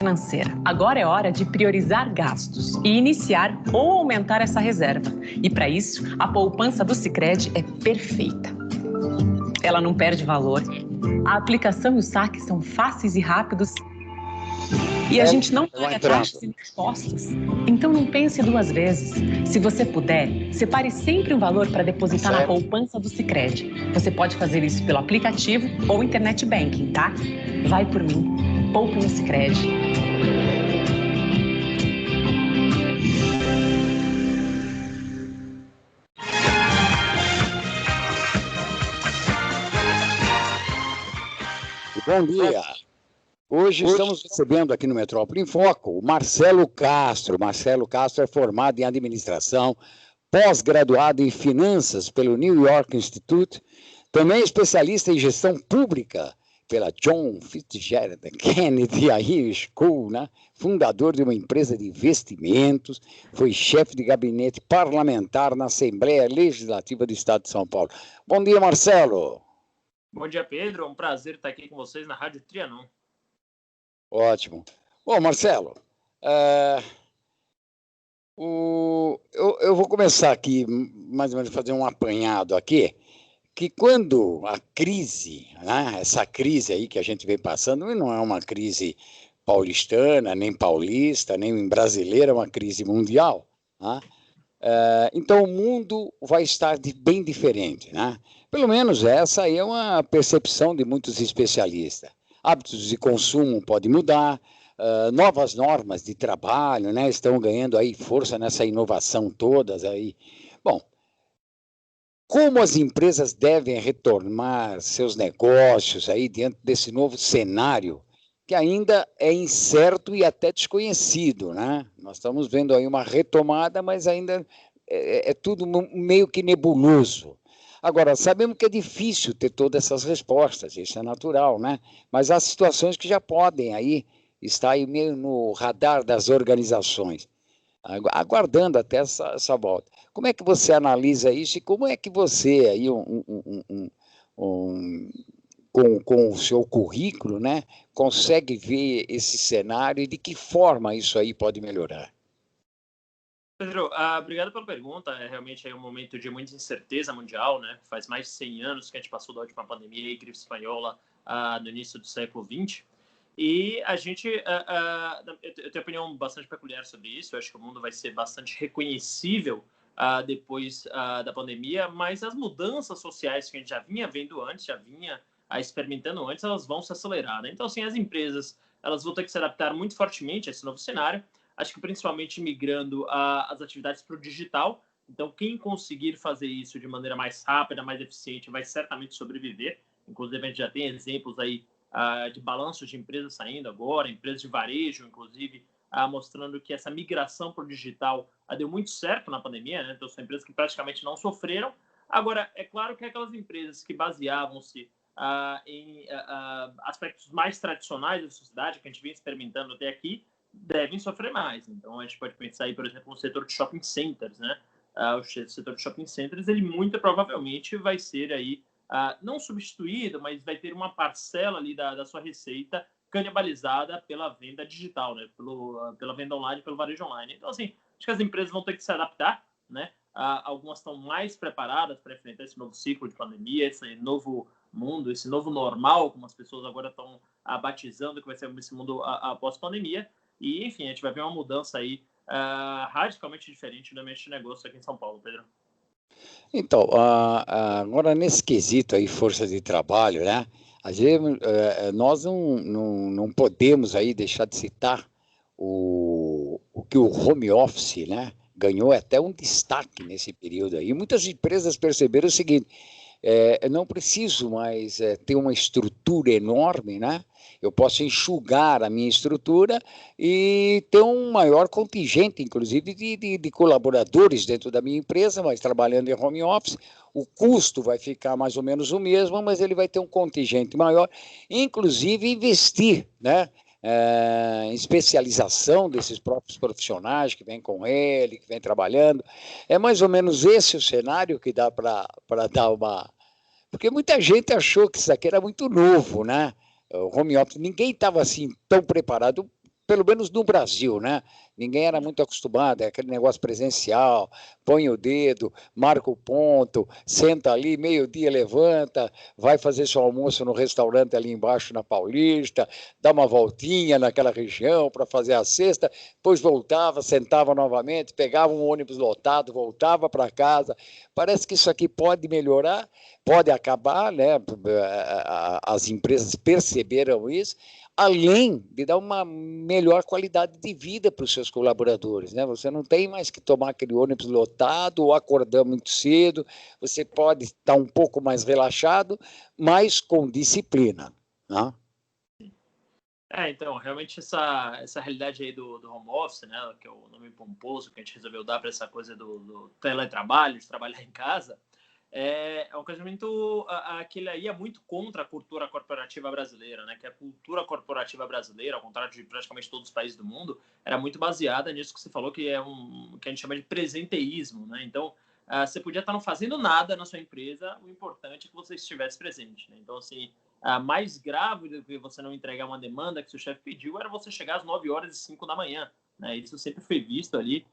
financeira. Agora é hora de priorizar gastos e iniciar ou aumentar essa reserva. E para isso, a poupança do Sicredi é perfeita. Ela não perde valor. A aplicação e o saque são fáceis e rápidos. E a gente não paga taxas e impostos. Então não pense duas vezes. Se você puder, separe sempre um valor para depositar na poupança do Sicredi. Você pode fazer isso pelo aplicativo ou internet banking, tá? Vai por mim. Poupe no Sicredi. Bom dia. Hoje estamos recebendo aqui no Metrópole em Foco o Marcelo Castro. Marcelo Castro é formado em administração, pós-graduado em finanças pelo New York Institute, também especialista em gestão pública pela John Fitzgerald Kennedy School, né? Fundador de uma empresa de investimentos, foi chefe de gabinete parlamentar na Assembleia Legislativa do Estado de São Paulo. Bom dia, Marcelo. Bom dia, Pedro. É um prazer estar aqui com vocês na Rádio Trianon. Ótimo. Bom, Marcelo, eu vou começar aqui, mais ou menos, fazer um apanhado aqui, que quando a crise, né, essa crise aí que a gente vem passando, não é uma crise paulistana, nem paulista, nem brasileira, é uma crise mundial, né? Então o mundo vai estar bem diferente, né? Pelo menos essa aí é uma percepção de muitos especialistas. Hábitos de consumo podem mudar, novas normas de trabalho, né, estão ganhando aí força nessa inovação todas aí. Bom, como as empresas devem retomar seus negócios aí diante desse novo cenário que ainda é incerto e até desconhecido, né? Nós estamos vendo aí uma retomada, mas ainda é tudo meio que nebuloso. Agora, sabemos que é difícil ter todas essas respostas, isso é natural, né? Mas há situações que já podem aí estar aí meio no radar das organizações, aguardando até essa volta. Como é que você analisa isso e como é que você, aí, com o seu currículo, né, consegue ver esse cenário e de que forma isso aí pode melhorar? Pedro, obrigado pela pergunta. Realmente é um momento de muita incerteza mundial, né? Faz mais de 100 anos que a gente passou da última pandemia, gripe espanhola, no início do século XX. E a gente, eu tenho opinião bastante peculiar sobre isso. Eu acho que o mundo vai ser bastante reconhecível depois da pandemia, mas as mudanças sociais que a gente já vinha vendo antes, já vinha experimentando antes, elas vão se acelerar, né? Então, assim, as empresas elas vão ter que se adaptar muito fortemente a esse novo cenário. Acho que principalmente migrando as atividades para o digital. Então, quem conseguir fazer isso de maneira mais rápida, mais eficiente, vai certamente sobreviver. Inclusive, a gente já tem exemplos aí de balanços de empresas saindo agora, empresas de varejo, inclusive, mostrando que essa migração para o digital deu muito certo na pandemia, né? Então, são empresas que praticamente não sofreram. Agora, é claro que aquelas empresas que baseavam-se em aspectos mais tradicionais da sociedade, que a gente vem experimentando até aqui, devem sofrer mais. Então, a gente pode pensar aí, por exemplo, no setor de shopping centers, né? O setor de shopping centers, ele muito provavelmente vai ser aí, não substituído, mas vai ter uma parcela ali da sua receita canibalizada pela venda digital, né? Pela venda online, pelo varejo online. Então, assim, acho que as empresas vão ter que se adaptar, né? Algumas estão mais preparadas para enfrentar esse novo ciclo de pandemia, esse novo mundo, esse novo normal, como as pessoas agora estão batizando que vai ser esse mundo após pandemia. E, enfim, a gente vai ver uma mudança aí radicalmente diferente no ambiente de negócio aqui em São Paulo, Pedro. Então, agora nesse quesito aí, força de trabalho, né? Às vezes, nós não podemos aí deixar de citar o que o home office, né, ganhou até um destaque nesse período aí. Muitas empresas perceberam o seguinte: não preciso mais ter uma estrutura enorme, né? Eu posso enxugar a minha estrutura e ter um maior contingente, inclusive, de colaboradores dentro da minha empresa, mas trabalhando em home office. O custo vai ficar mais ou menos o mesmo, mas ele vai ter um contingente maior, inclusive investir, né? Em especialização desses próprios profissionais que vêm com ele, que vêm trabalhando. É mais ou menos esse o cenário que dá para dar uma... Porque muita gente achou que isso aqui era muito novo, né? O home office, ninguém estava assim tão preparado. pelo menos no Brasil, né? Ninguém era muito acostumado, é aquele negócio presencial, põe o dedo, marca o ponto, senta ali, meio-dia levanta, vai fazer seu almoço no restaurante ali embaixo na Paulista, dá uma voltinha naquela região para fazer a cesta, depois voltava, sentava novamente, pegava um ônibus lotado, voltava para casa. Parece que isso aqui pode melhorar, pode acabar, né? As empresas perceberam isso, além de dar uma melhor qualidade de vida para os seus colaboradores, né? Você não tem mais que tomar aquele ônibus lotado ou acordar muito cedo, você pode estar um pouco mais relaxado, mas com disciplina, né? Então, realmente essa realidade aí do home office, né, que é o nome pomposo que a gente resolveu dar para essa coisa do teletrabalho, de trabalhar em casa, é um casamento que ele ia muito contra a cultura corporativa brasileira, né? Que a cultura corporativa brasileira, ao contrário de praticamente todos os países do mundo, era muito baseada nisso que você falou, que é que a gente chama de presenteísmo, né? Então, você podia estar não fazendo nada na sua empresa, o importante é que você estivesse presente, né? Então, assim, mais grave do que você não entregar uma demanda que seu chefe pediu era você chegar às 9h05 da manhã, né? Isso sempre foi visto ali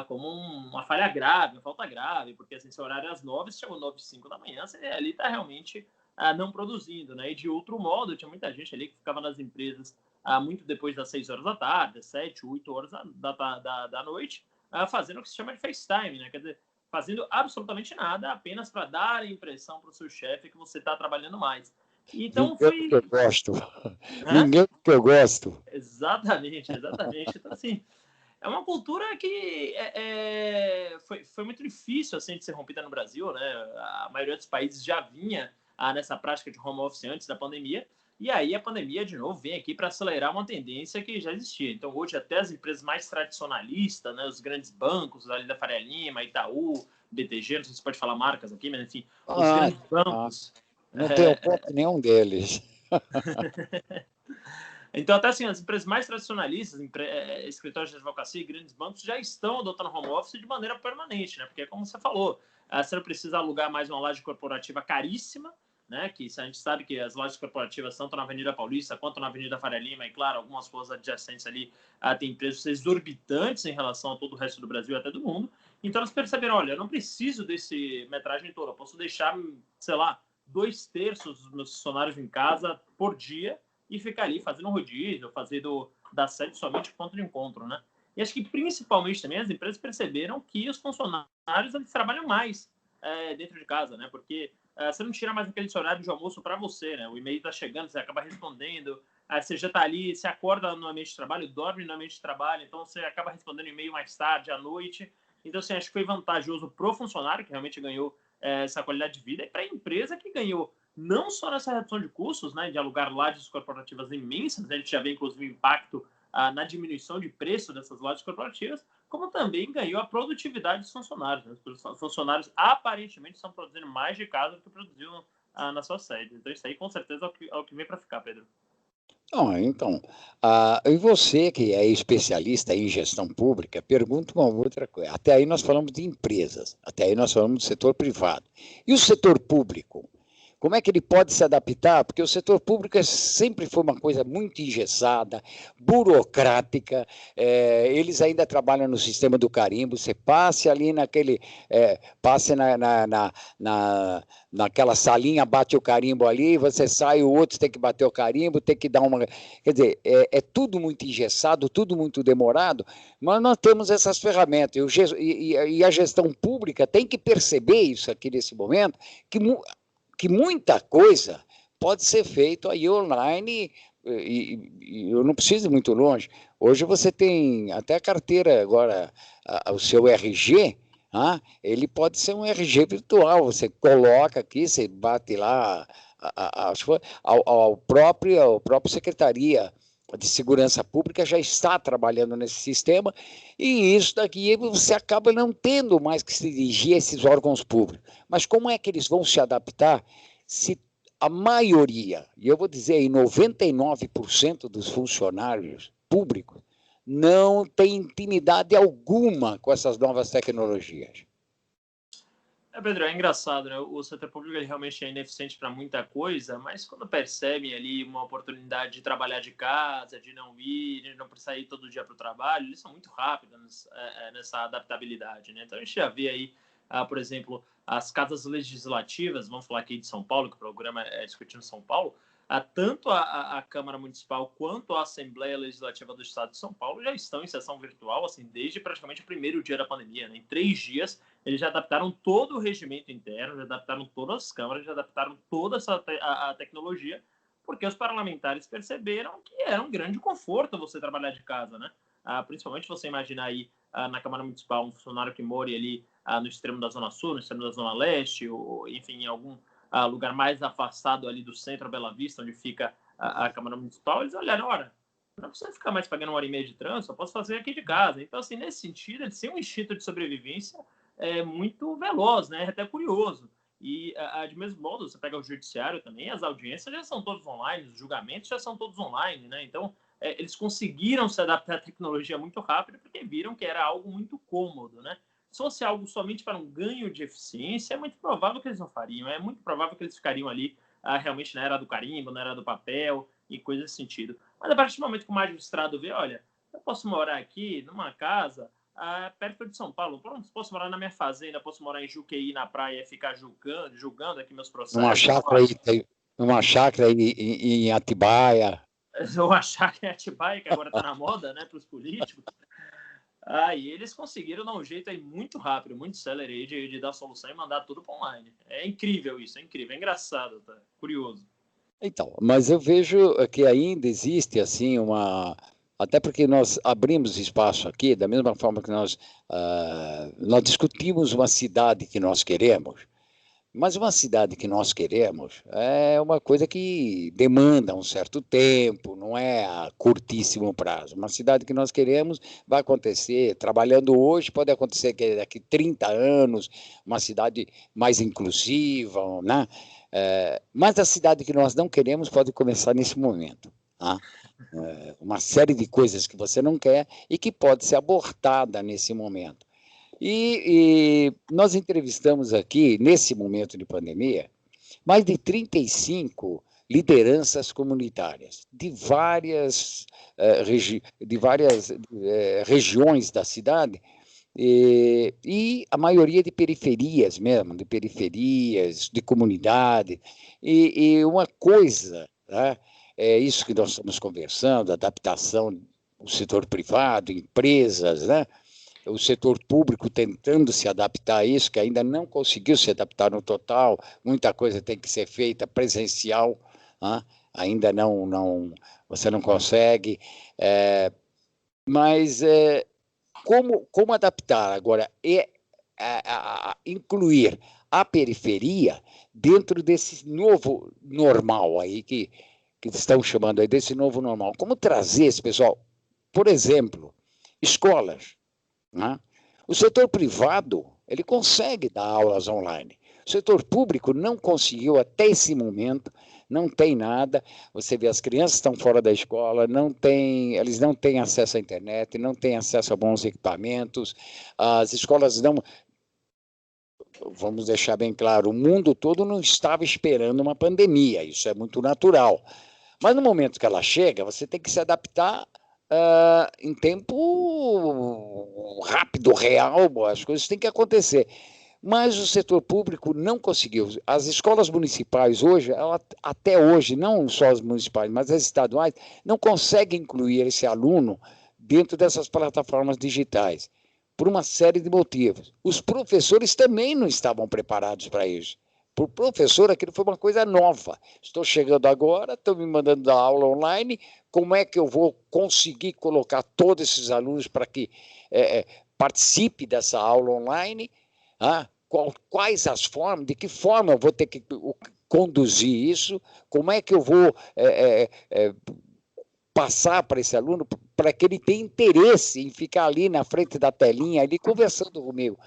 como uma falha grave, uma falta grave, porque assim, seu horário é às 9, você chegou às 9h05 da manhã, você ali está realmente não produzindo, né? E de outro modo, tinha muita gente ali que ficava nas empresas muito depois das 6 horas da tarde, 7, 8 horas da noite, fazendo o que se chama de FaceTime, né? Quer dizer, fazendo absolutamente nada, apenas para dar a impressão para o seu chefe que você está trabalhando mais. Então Ninguém que eu gosto. Hã? Ninguém que eu gosto. Exatamente. Então, assim, é uma cultura que foi muito difícil assim, de ser rompida no Brasil, né? A maioria dos países já vinha nessa prática de home office antes da pandemia, e aí a pandemia, de novo, vem aqui para acelerar uma tendência que já existia. Então, hoje, até as empresas mais tradicionalistas, né, os grandes bancos ali da Faria Lima, Itaú, BTG, não sei se pode falar marcas aqui, mas enfim, os grandes bancos. Não tenho ponto nenhum deles. Então, até assim, as empresas mais tradicionalistas, escritórios de advocacia e grandes bancos já estão adotando home office de maneira permanente, né? Porque, como você falou, você não precisa alugar mais uma laje corporativa caríssima, né? Que a gente sabe que as lajes corporativas, tanto na Avenida Paulista quanto na Avenida Faria Lima, e claro, algumas ruas adjacentes ali, tem preços exorbitantes em relação a todo o resto do Brasil e até do mundo. Então, eles perceberam, olha, eu não preciso desse metragem todo, eu posso deixar, sei lá, 2/3 dos meus funcionários em casa por dia e ficar ali fazendo um rodízio, fazendo da sede somente ponto de encontro, né? E acho que principalmente também as empresas perceberam que os funcionários eles trabalham mais dentro de casa, né? Porque você não tira mais aquele horário de almoço para você, né? O e-mail está chegando, você acaba respondendo, você já está ali, você acorda no ambiente de trabalho, dorme no ambiente de trabalho, então você acaba respondendo e-mail mais tarde, à noite. Então, assim, acho que foi vantajoso para o funcionário, que realmente ganhou essa qualidade de vida, e para a empresa que ganhou não só nessa redução de custos, né, de alugar lajes corporativas imensas, a gente já vê, inclusive, o impacto na diminuição de preço dessas lajes corporativas, como também ganhou a produtividade dos funcionários. Né? Os funcionários, aparentemente, estão produzindo mais de casa do que produziam na sua sede. Então, isso aí, com certeza, é o que vem para ficar, Pedro. Então, e você que é especialista em gestão pública, pergunta uma outra coisa. Até aí nós falamos de empresas, até aí nós falamos do setor privado. E o setor público? Como é que ele pode se adaptar? Porque o setor público sempre foi uma coisa muito engessada, burocrática, eles ainda trabalham no sistema do carimbo, você passe ali passe naquela salinha, bate o carimbo ali, você sai, o outro tem que bater o carimbo, tem que dar uma... Quer dizer, é tudo muito engessado, tudo muito demorado, mas nós temos essas ferramentas, e a gestão pública tem que perceber isso aqui nesse momento, que muita coisa pode ser feita aí online e eu não preciso ir muito longe. Hoje você tem até a carteira agora, o seu RG, ele pode ser um RG virtual, você coloca aqui, você bate lá, a próprio Secretaria de Segurança Pública já está trabalhando nesse sistema, e isso daqui você acaba não tendo mais que se dirigir a esses órgãos públicos. Mas como é que eles vão se adaptar se a maioria, e eu vou dizer aí 99% dos funcionários públicos, não tem intimidade alguma com essas novas tecnologias? Pedro, é engraçado, né? O setor público ele realmente é ineficiente para muita coisa, mas quando percebem ali uma oportunidade de trabalhar de casa, de não ir, de não precisar ir todo dia para o trabalho, eles são muito rápidos nessa adaptabilidade, né? Então a gente já vê aí, por exemplo, as casas legislativas, vamos falar aqui de São Paulo, que o programa é discutindo São Paulo, tanto a Câmara Municipal quanto a Assembleia Legislativa do Estado de São Paulo já estão em sessão virtual, assim, desde praticamente o primeiro dia da pandemia, né? Em 3 dias, eles já adaptaram todo o regimento interno, já adaptaram todas as câmaras, já adaptaram toda a tecnologia, porque os parlamentares perceberam que era um grande conforto você trabalhar de casa, né? Principalmente você imaginar aí na Câmara Municipal um funcionário que mora ali no extremo da Zona Sul, no extremo da Zona Leste, ou enfim, em algum lugar mais afastado ali do centro, Bela Vista, onde fica a Câmara Municipal, eles olharam, olha, não precisa ficar mais pagando 1h30 de trânsito, eu posso fazer aqui de casa. Então, assim, nesse sentido, eles têm um instinto de sobrevivência muito veloz, né? É até curioso. E, de mesmo modo, você pega o judiciário também, as audiências já são todas online, os julgamentos já são todos online, né? Então, eles conseguiram se adaptar à tecnologia muito rápido porque viram que era algo muito cômodo, né? Se fosse algo somente para um ganho de eficiência, é muito provável que eles não fariam. É muito provável que eles ficariam ali realmente na era do carimbo, na era do papel e coisas desse sentido. Mas a partir do momento que o magistrado vê, olha, eu posso morar aqui numa casa perto de São Paulo, posso morar na minha fazenda, posso morar em Juqueí, na praia, e ficar julgando aqui meus processos. Uma chácara em Atibaia. Ou achar que é Atibaia, que agora está na moda, né, para os políticos. E eles conseguiram dar um jeito aí muito rápido, muito célere de dar solução e mandar tudo para online. É incrível isso, é incrível, é engraçado, tá? Curioso. Então, mas eu vejo que ainda existe assim até porque nós abrimos espaço aqui, da mesma forma que nós discutimos uma cidade que nós queremos, mas uma cidade que nós queremos é uma coisa que demanda um certo tempo, não é a curtíssimo prazo. Uma cidade que nós queremos vai acontecer, trabalhando hoje, pode acontecer que daqui 30 anos, uma cidade mais inclusiva, né? Mas a cidade que nós não queremos pode começar nesse momento. Tá? Uma série de coisas que você não quer e que pode ser abortada nesse momento. E nós entrevistamos aqui, nesse momento de pandemia, mais de 35 lideranças comunitárias de várias regiões da cidade, e a maioria de periferias mesmo, de comunidade. E uma coisa, né, é isso que nós estamos conversando, adaptação do setor privado, empresas, né? O setor público tentando se adaptar a isso, que ainda não conseguiu se adaptar no total, muita coisa tem que ser feita presencial, né? Ainda você não consegue, mas como adaptar agora incluir a periferia dentro desse novo normal aí que estão chamando aí desse novo normal, como trazer esse pessoal, por exemplo, escolas. Né? O setor privado ele consegue dar aulas online. O setor público não conseguiu até esse momento, não tem nada. Você vê, as crianças estão fora da escola, eles não têm acesso à internet, não têm acesso a bons equipamentos, as escolas não... Vamos deixar bem claro, o mundo todo não estava esperando uma pandemia, isso é muito natural. Mas no momento que ela chega, você tem que se adaptar em tempo rápido, real, as coisas têm que acontecer. Mas o setor público não conseguiu. As escolas municipais hoje, até hoje, não só as municipais, mas as estaduais, não conseguem incluir esse aluno dentro dessas plataformas digitais, por uma série de motivos. Os professores também não estavam preparados para isso. Para o professor, aquilo foi uma coisa nova. Estou chegando agora, estão me mandando dar aula online, como é que eu vou conseguir colocar todos esses alunos para que participe dessa aula online? Quais as formas, de que forma eu vou ter que conduzir isso? Como é que eu vou passar para esse aluno para que ele tenha interesse em ficar ali na frente da telinha, ali conversando comigo?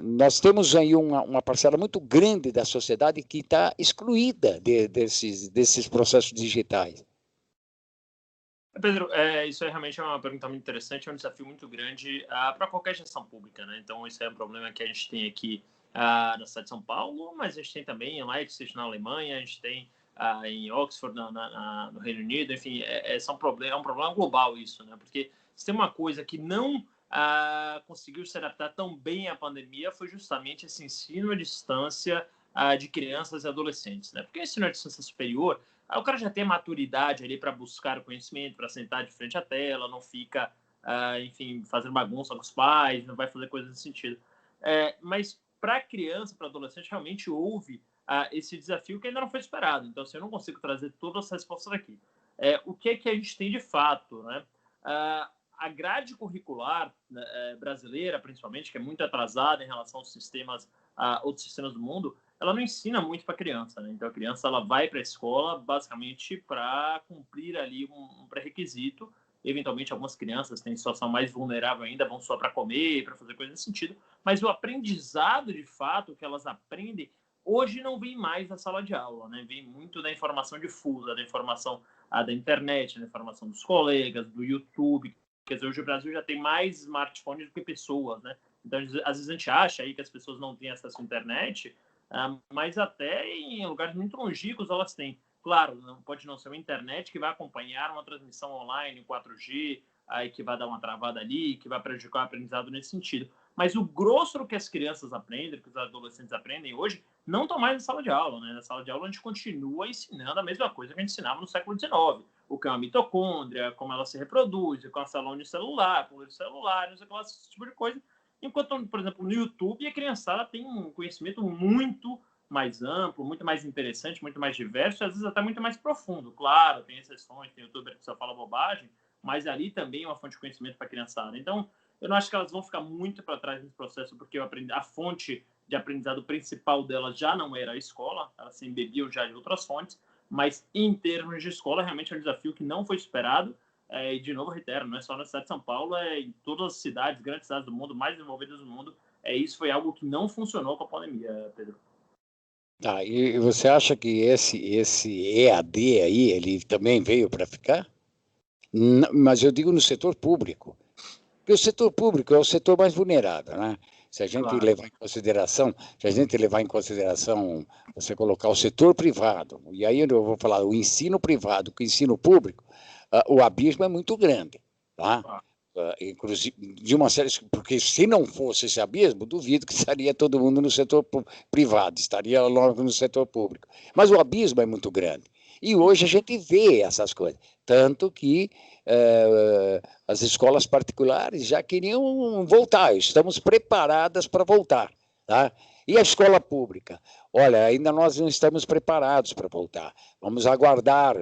Nós temos aí uma parcela muito grande da sociedade que está excluída desses processos digitais. Pedro, isso realmente é uma pergunta muito interessante, é um desafio muito grande para qualquer gestão pública, né? Então, isso é um problema que a gente tem aqui na cidade de São Paulo, mas a gente tem também em Leipzig, na Alemanha, a gente tem em Oxford, no Reino Unido, enfim, é um problema global isso, né? Porque se tem uma coisa que não conseguiu se adaptar tão bem à pandemia foi justamente esse ensino à distância de crianças e adolescentes, né? Porque o ensino à distância superior, o cara já tem maturidade ali para buscar o conhecimento, para sentar de frente à tela, não fica, enfim, fazendo bagunça com os pais, não vai fazer coisas nesse sentido. Mas para criança, para adolescente, realmente houve esse desafio que ainda não foi esperado. Então, assim, eu não consigo trazer todas as respostas aqui. O que é que a gente tem de fato, né? A grade curricular brasileira, principalmente, que é muito atrasada em relação aos sistemas, outros sistemas do mundo, ela não ensina muito para a criança, né? Então, a criança ela vai para a escola basicamente para cumprir ali um pré-requisito. Eventualmente, algumas crianças têm situação mais vulnerável ainda, vão só para comer, para fazer coisas nesse sentido. Mas o aprendizado, de fato, que elas aprendem, hoje não vem mais da sala de aula, né? Vem muito da informação difusa, da informação da internet, da informação dos colegas, do YouTube. Quer dizer, hoje o Brasil já tem mais smartphones do que pessoas, né? Então, às vezes a gente acha aí que as pessoas não têm acesso à internet, mas até em lugares muito longínquos elas têm. Claro, não pode não ser uma internet que vai acompanhar uma transmissão online, 4G, aí que vai dar uma travada ali, que vai prejudicar o aprendizado nesse sentido. Mas o grosso do que as crianças aprendem, que os adolescentes aprendem hoje, não estão mais na sala de aula, né? Na sala de aula a gente continua ensinando a mesma coisa que a gente ensinava no século XIX, o que é uma mitocôndria, como ela se reproduz, com a célula unicelular, pluricelular, não sei o que lá, esse tipo de coisa. Enquanto, por exemplo, no YouTube, a criançada tem um conhecimento muito mais amplo, muito mais interessante, muito mais diverso, às vezes até muito mais profundo. Claro, tem exceções, tem youtuber que só fala bobagem, mas ali também é uma fonte de conhecimento para a criançada. Então, eu não acho que elas vão ficar muito para trás nesse processo, porque a fonte de aprendizado principal delas já não era a escola, elas se embebiam já de outras fontes, mas em termos de escola, realmente é um desafio que não foi esperado. E, de novo, reitero, não é só na cidade de São Paulo, é em todas as cidades, grandes cidades do mundo, mais desenvolvidas do mundo. Isso foi algo que não funcionou com a pandemia, Pedro. E você acha que esse EAD aí, ele também veio para ficar? Mas eu digo no setor público. Porque o setor público é o setor mais vulnerável, né? Se a gente Claro. levar em consideração, você colocar o setor privado, e aí eu vou falar o ensino privado com o ensino público, o abismo é muito grande, tá? Inclusive, de uma série, porque se não fosse esse abismo, duvido que estaria todo mundo no setor privado, estaria logo no setor público. Mas o abismo é muito grande. E hoje a gente vê essas coisas. Tanto que as escolas particulares já queriam voltar, estamos preparadas para voltar. Tá? E a escola pública? Olha, ainda nós não estamos preparados para voltar. Vamos aguardar.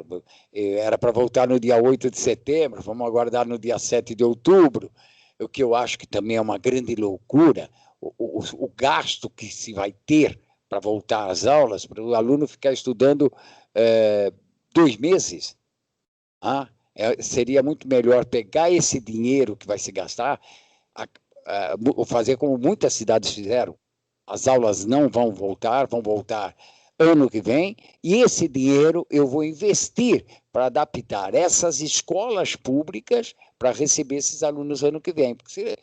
Era para voltar no dia 8 de setembro, vamos aguardar no dia 7 de outubro, o que eu acho que também é uma grande loucura, o gasto que se vai ter para voltar às aulas, para o aluno ficar estudando 2 meses. Seria muito melhor pegar esse dinheiro que vai se gastar, fazer como muitas cidades fizeram. As aulas não vão voltar ano que vem, e esse dinheiro eu vou investir para adaptar essas escolas públicas para receber esses alunos ano que vem. Porque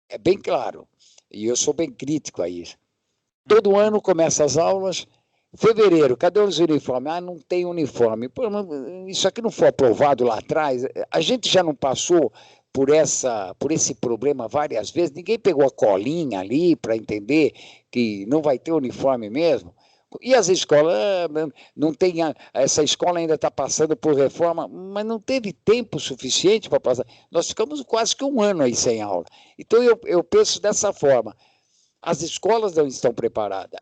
é bem claro, e eu sou bem crítico a isso. Todo ano começa as aulas, fevereiro, cadê os uniformes? Não tem uniforme. Pô, isso aqui não foi aprovado lá atrás? A gente já não passou por esse problema várias vezes? Ninguém pegou a colinha ali para entender que não vai ter uniforme mesmo? E as escolas, não tem, essa escola ainda está passando por reforma, mas não teve tempo suficiente para passar. Nós ficamos quase que um ano aí sem aula. Então, eu penso dessa forma, as escolas não estão preparadas.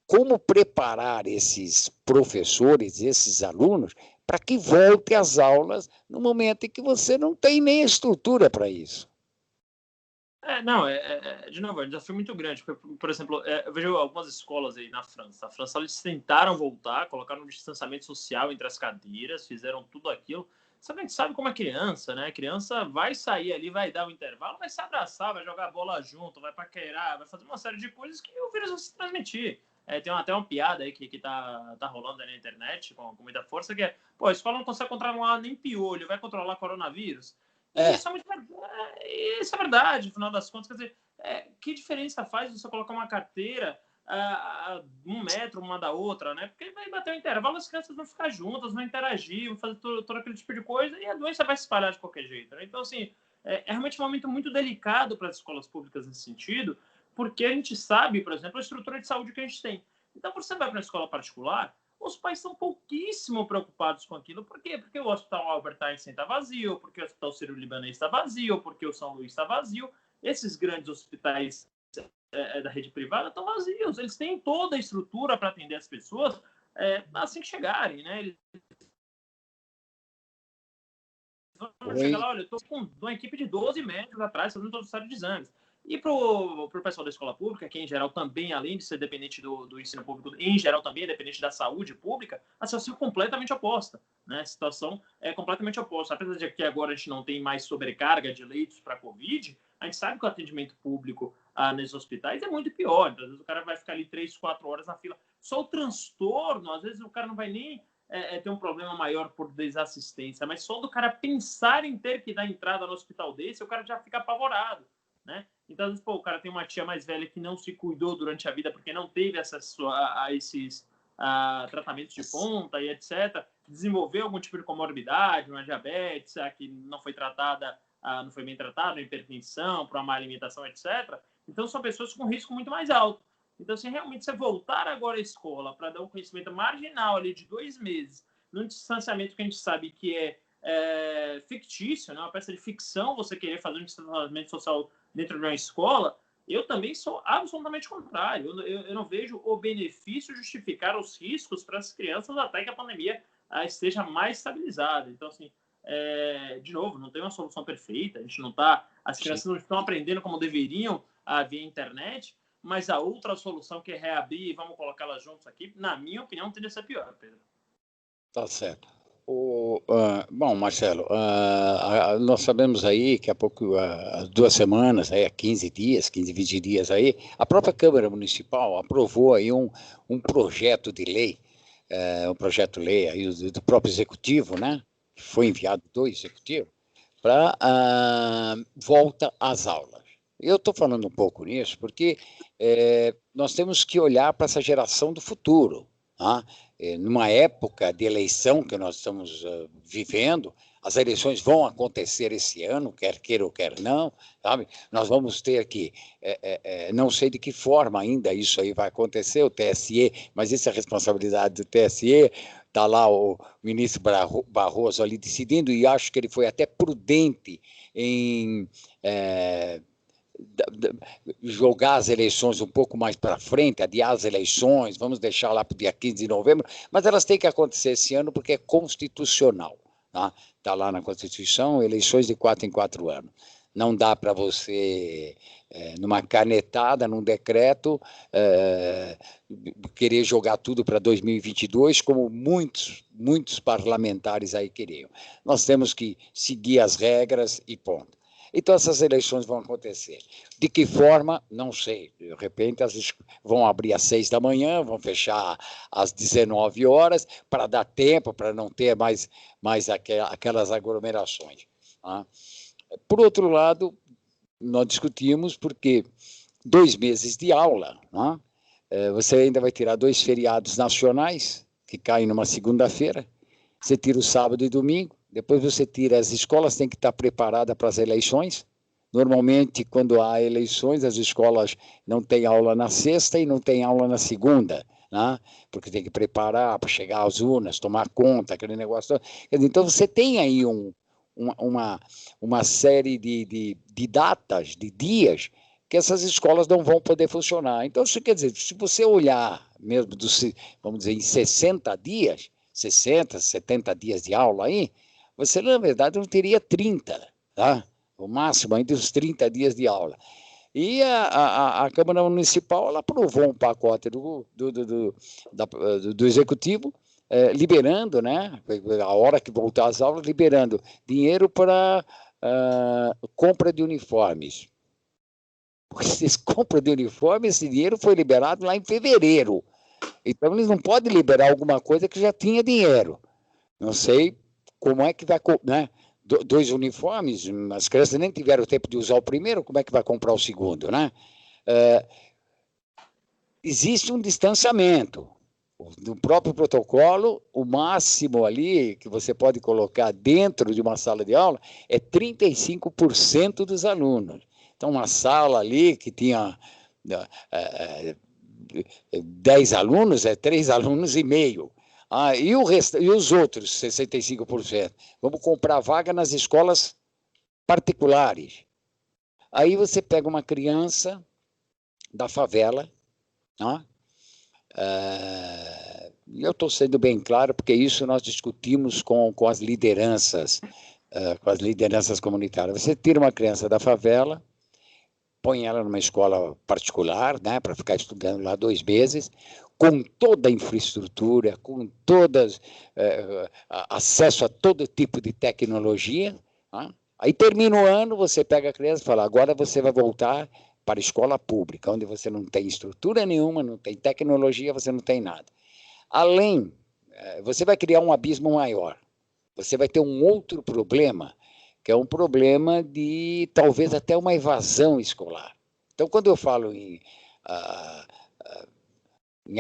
Como preparar esses professores, esses alunos, para que voltem às aulas no momento em que você não tem nem estrutura para isso? De novo, é um desafio muito grande. Porque, por exemplo, eu vejo algumas escolas aí na França. A França, eles tentaram voltar, colocaram um distanciamento social entre as cadeiras, fizeram tudo aquilo. Só que a gente sabe como é criança, né? A criança vai sair ali, vai dar um intervalo, vai se abraçar, vai jogar bola junto, vai paquerar, vai fazer uma série de coisas que o vírus vai se transmitir. tem até uma piada aí que tá rolando aí na internet com muita força, que é, pô, a escola não consegue controlar nem piolho, vai controlar coronavírus? E isso é verdade, no final das contas. Quer dizer, que diferença faz você colocar uma carteira a 1 metro uma da outra, né? Porque vai bater o intervalo, as crianças vão ficar juntas, vão interagir, vão fazer todo aquele tipo de coisa, e a doença vai se espalhar de qualquer jeito, né? Então, assim, é realmente um momento muito delicado para as escolas públicas nesse sentido, porque a gente sabe, por exemplo, a estrutura de saúde que a gente tem. Então, quando você vai para uma escola particular, os pais são pouquíssimo preocupados com aquilo. Por quê? Porque o Hospital Albert Einstein está vazio, porque o Hospital Sírio-Libanês está vazio, porque o São Luís está vazio. Esses grandes hospitais da rede privada estão vazios. Eles têm toda a estrutura para atender as pessoas assim que chegarem, né? Eles vão chegar lá, olha, eu estou com uma equipe de 12 médicos atrás fazendo toda a série de exames. E para o pessoal da escola pública, que em geral também, além de ser dependente do ensino público, em geral também é dependente da saúde pública, a situação é completamente oposta. Né? A situação é completamente oposta. Apesar de que agora a gente não tem mais sobrecarga de leitos para a Covid, a gente sabe que o atendimento público nesses hospitais é muito pior. Então, às vezes o cara vai ficar ali 3, 4 horas na fila. Só o transtorno, às vezes o cara não vai nem ter um problema maior por desassistência, mas só do cara pensar em ter que dar entrada no hospital desse, o cara já fica apavorado. Né? Então, às vezes, o cara tem uma tia mais velha que não se cuidou durante a vida porque não teve acesso a esses tratamentos de ponta e etc. Desenvolveu algum tipo de comorbidade, uma diabetes que não foi tratada, não foi bem tratada, uma hipertensão, para uma má alimentação, etc. Então, são pessoas com risco muito mais alto. Então, se realmente você voltar agora à escola para dar um conhecimento marginal ali de 2 meses, num distanciamento que a gente sabe que é fictício, né? Uma peça de ficção, você querer fazer um distanciamento social dentro de uma escola, eu também sou absolutamente contrário. Eu não vejo o benefício justificar os riscos para as crianças até que a pandemia esteja mais estabilizada. Então, assim, de novo, não tem uma solução perfeita, a gente não tá, as crianças não estão aprendendo como deveriam via internet, mas a outra solução que é reabrir e vamos colocá-las juntos aqui, na minha opinião, tende a ser pior, Pedro. Tá certo. Bom, Marcelo, nós sabemos aí que há pouco, há 2 semanas, há 15 dias, 15, 20 dias aí, a própria Câmara Municipal aprovou aí um projeto de lei, um projeto-lei aí do próprio Executivo, né, que foi enviado do Executivo, para volta às aulas. Eu estou falando um pouco nisso porque nós temos que olhar para essa geração do futuro, tá? Numa época de eleição que nós estamos vivendo, as eleições vão acontecer esse ano, quer queira ou quer não, sabe? Nós vamos ter que, não sei de que forma ainda isso aí vai acontecer, o TSE, mas isso é responsabilidade do TSE, está lá o ministro Barroso ali decidindo, e acho que ele foi até prudente em jogar as eleições um pouco mais para frente, adiar as eleições, vamos deixar lá para o dia 15 de novembro, mas elas têm que acontecer esse ano porque é constitucional. Tá lá na Constituição, eleições de 4 em 4 anos. Não dá para você, numa canetada, num decreto, querer jogar tudo para 2022, como muitos parlamentares aí queriam. Nós temos que seguir as regras e ponto. Então, essas eleições vão acontecer. De que forma? Não sei. De repente, vão abrir às 6 da manhã, vão fechar às 19 horas, para dar tempo, para não ter mais aquelas aglomerações. Tá? Por outro lado, nós discutimos porque 2 meses de aula, tá? Você ainda vai tirar 2 feriados nacionais, que caem numa segunda-feira, você tira o sábado e domingo, depois você tira, as escolas têm que estar preparadas para as eleições. Normalmente, quando há eleições, as escolas não têm aula na sexta e não têm aula na segunda, né? Porque tem que preparar para chegar às urnas, tomar conta, aquele negócio. Então, você tem aí uma série de datas, de dias, que essas escolas não vão poder funcionar. Então, isso quer dizer, se você olhar mesmo, vamos dizer, em 60 dias, 60, 70 dias de aula aí, você, na verdade, não teria 30, tá? O máximo ainda os 30 dias de aula. E a Câmara Municipal ela aprovou um pacote do Executivo, liberando, né, a hora que voltar às aulas, liberando dinheiro para compra de uniformes. Porque compra de uniformes, esse dinheiro foi liberado lá em fevereiro. Então, eles não podem liberar alguma coisa que já tinha dinheiro. Não sei como é que vai, né? Dois uniformes, as crianças nem tiveram tempo de usar o primeiro, como é que vai comprar o segundo, né? Existe um distanciamento. No próprio protocolo, o máximo ali que você pode colocar dentro de uma sala de aula é 35% dos alunos. Então, uma sala ali que tinha 10 alunos, é 3 alunos e meio. E os outros 65%? Vamos comprar vaga nas escolas particulares. Aí você pega uma criança da favela, né? Eu estou sendo bem claro, porque isso nós discutimos com as lideranças comunitárias. Você tira uma criança da favela, põe ela numa escola particular, né, para ficar estudando lá 2 meses, com toda a infraestrutura, com todas acesso a todo tipo de tecnologia. Né? Aí termina o ano, você pega a criança e fala, agora você vai voltar para a escola pública, onde você não tem estrutura nenhuma, não tem tecnologia, você não tem nada. Além, você vai criar um abismo maior. Você vai ter um outro problema, que é um problema de, talvez, até uma evasão escolar. Então, quando eu falo em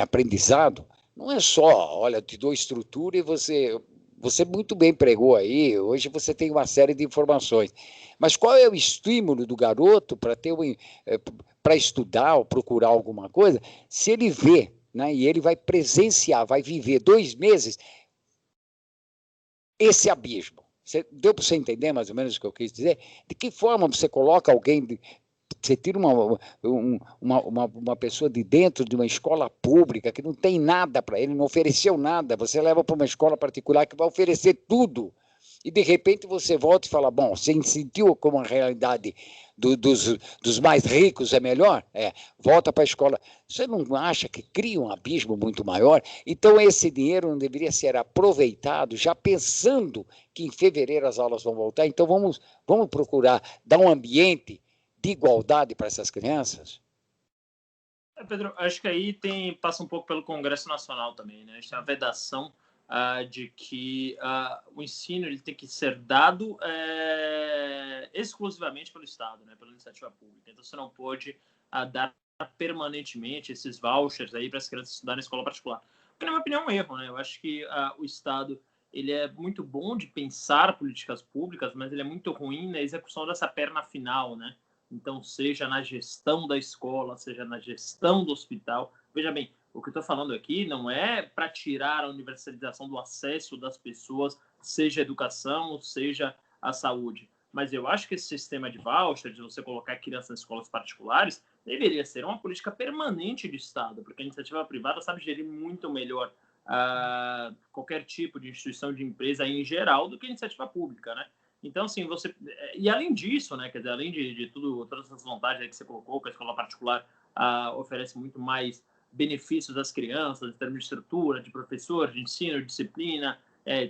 aprendizado, não é só, olha, eu te dou estrutura e você muito bem pregou aí, hoje você tem uma série de informações. Mas qual é o estímulo do garoto para estudar ou procurar alguma coisa, se ele vê, né, e ele vai presenciar, vai viver 2 meses esse abismo? Deu para você entender mais ou menos o que eu quis dizer? De que forma você coloca alguém... Você tira uma pessoa de dentro de uma escola pública que não tem nada para ele, não ofereceu nada, você leva para uma escola particular que vai oferecer tudo, e de repente você volta e fala, bom, você sentiu como a realidade dos mais ricos é melhor? Volta para a escola. Você não acha que cria um abismo muito maior? Então esse dinheiro não deveria ser aproveitado já pensando que em fevereiro as aulas vão voltar? Então vamos procurar dar um ambiente de igualdade para essas crianças? Pedro, acho que aí passa um pouco pelo Congresso Nacional também, né? A gente tem a vedação de que o ensino ele tem que ser dado exclusivamente pelo Estado, né? Pela iniciativa pública. Então, você não pode dar permanentemente esses vouchers aí para as crianças estudarem na escola particular. Porque, na minha opinião, é um erro, né? Eu acho que o Estado ele é muito bom de pensar políticas públicas, mas ele é muito ruim na execução dessa perna final, né? Então, seja na gestão da escola, seja na gestão do hospital. Veja bem, o que eu estou falando aqui não é para tirar a universalização do acesso das pessoas, seja a educação, seja a saúde. Mas eu acho que esse sistema de voucher, de você colocar crianças nas escolas particulares, deveria ser uma política permanente do Estado, porque a iniciativa privada sabe gerir muito melhor qualquer tipo de instituição de empresa em geral do que a iniciativa pública, né? Então, assim, e além disso, né, quer dizer, além de tudo, todas essas vantagens que você colocou, que a escola particular oferece muito mais benefícios às crianças, em termos de estrutura, de professor, de ensino, de disciplina,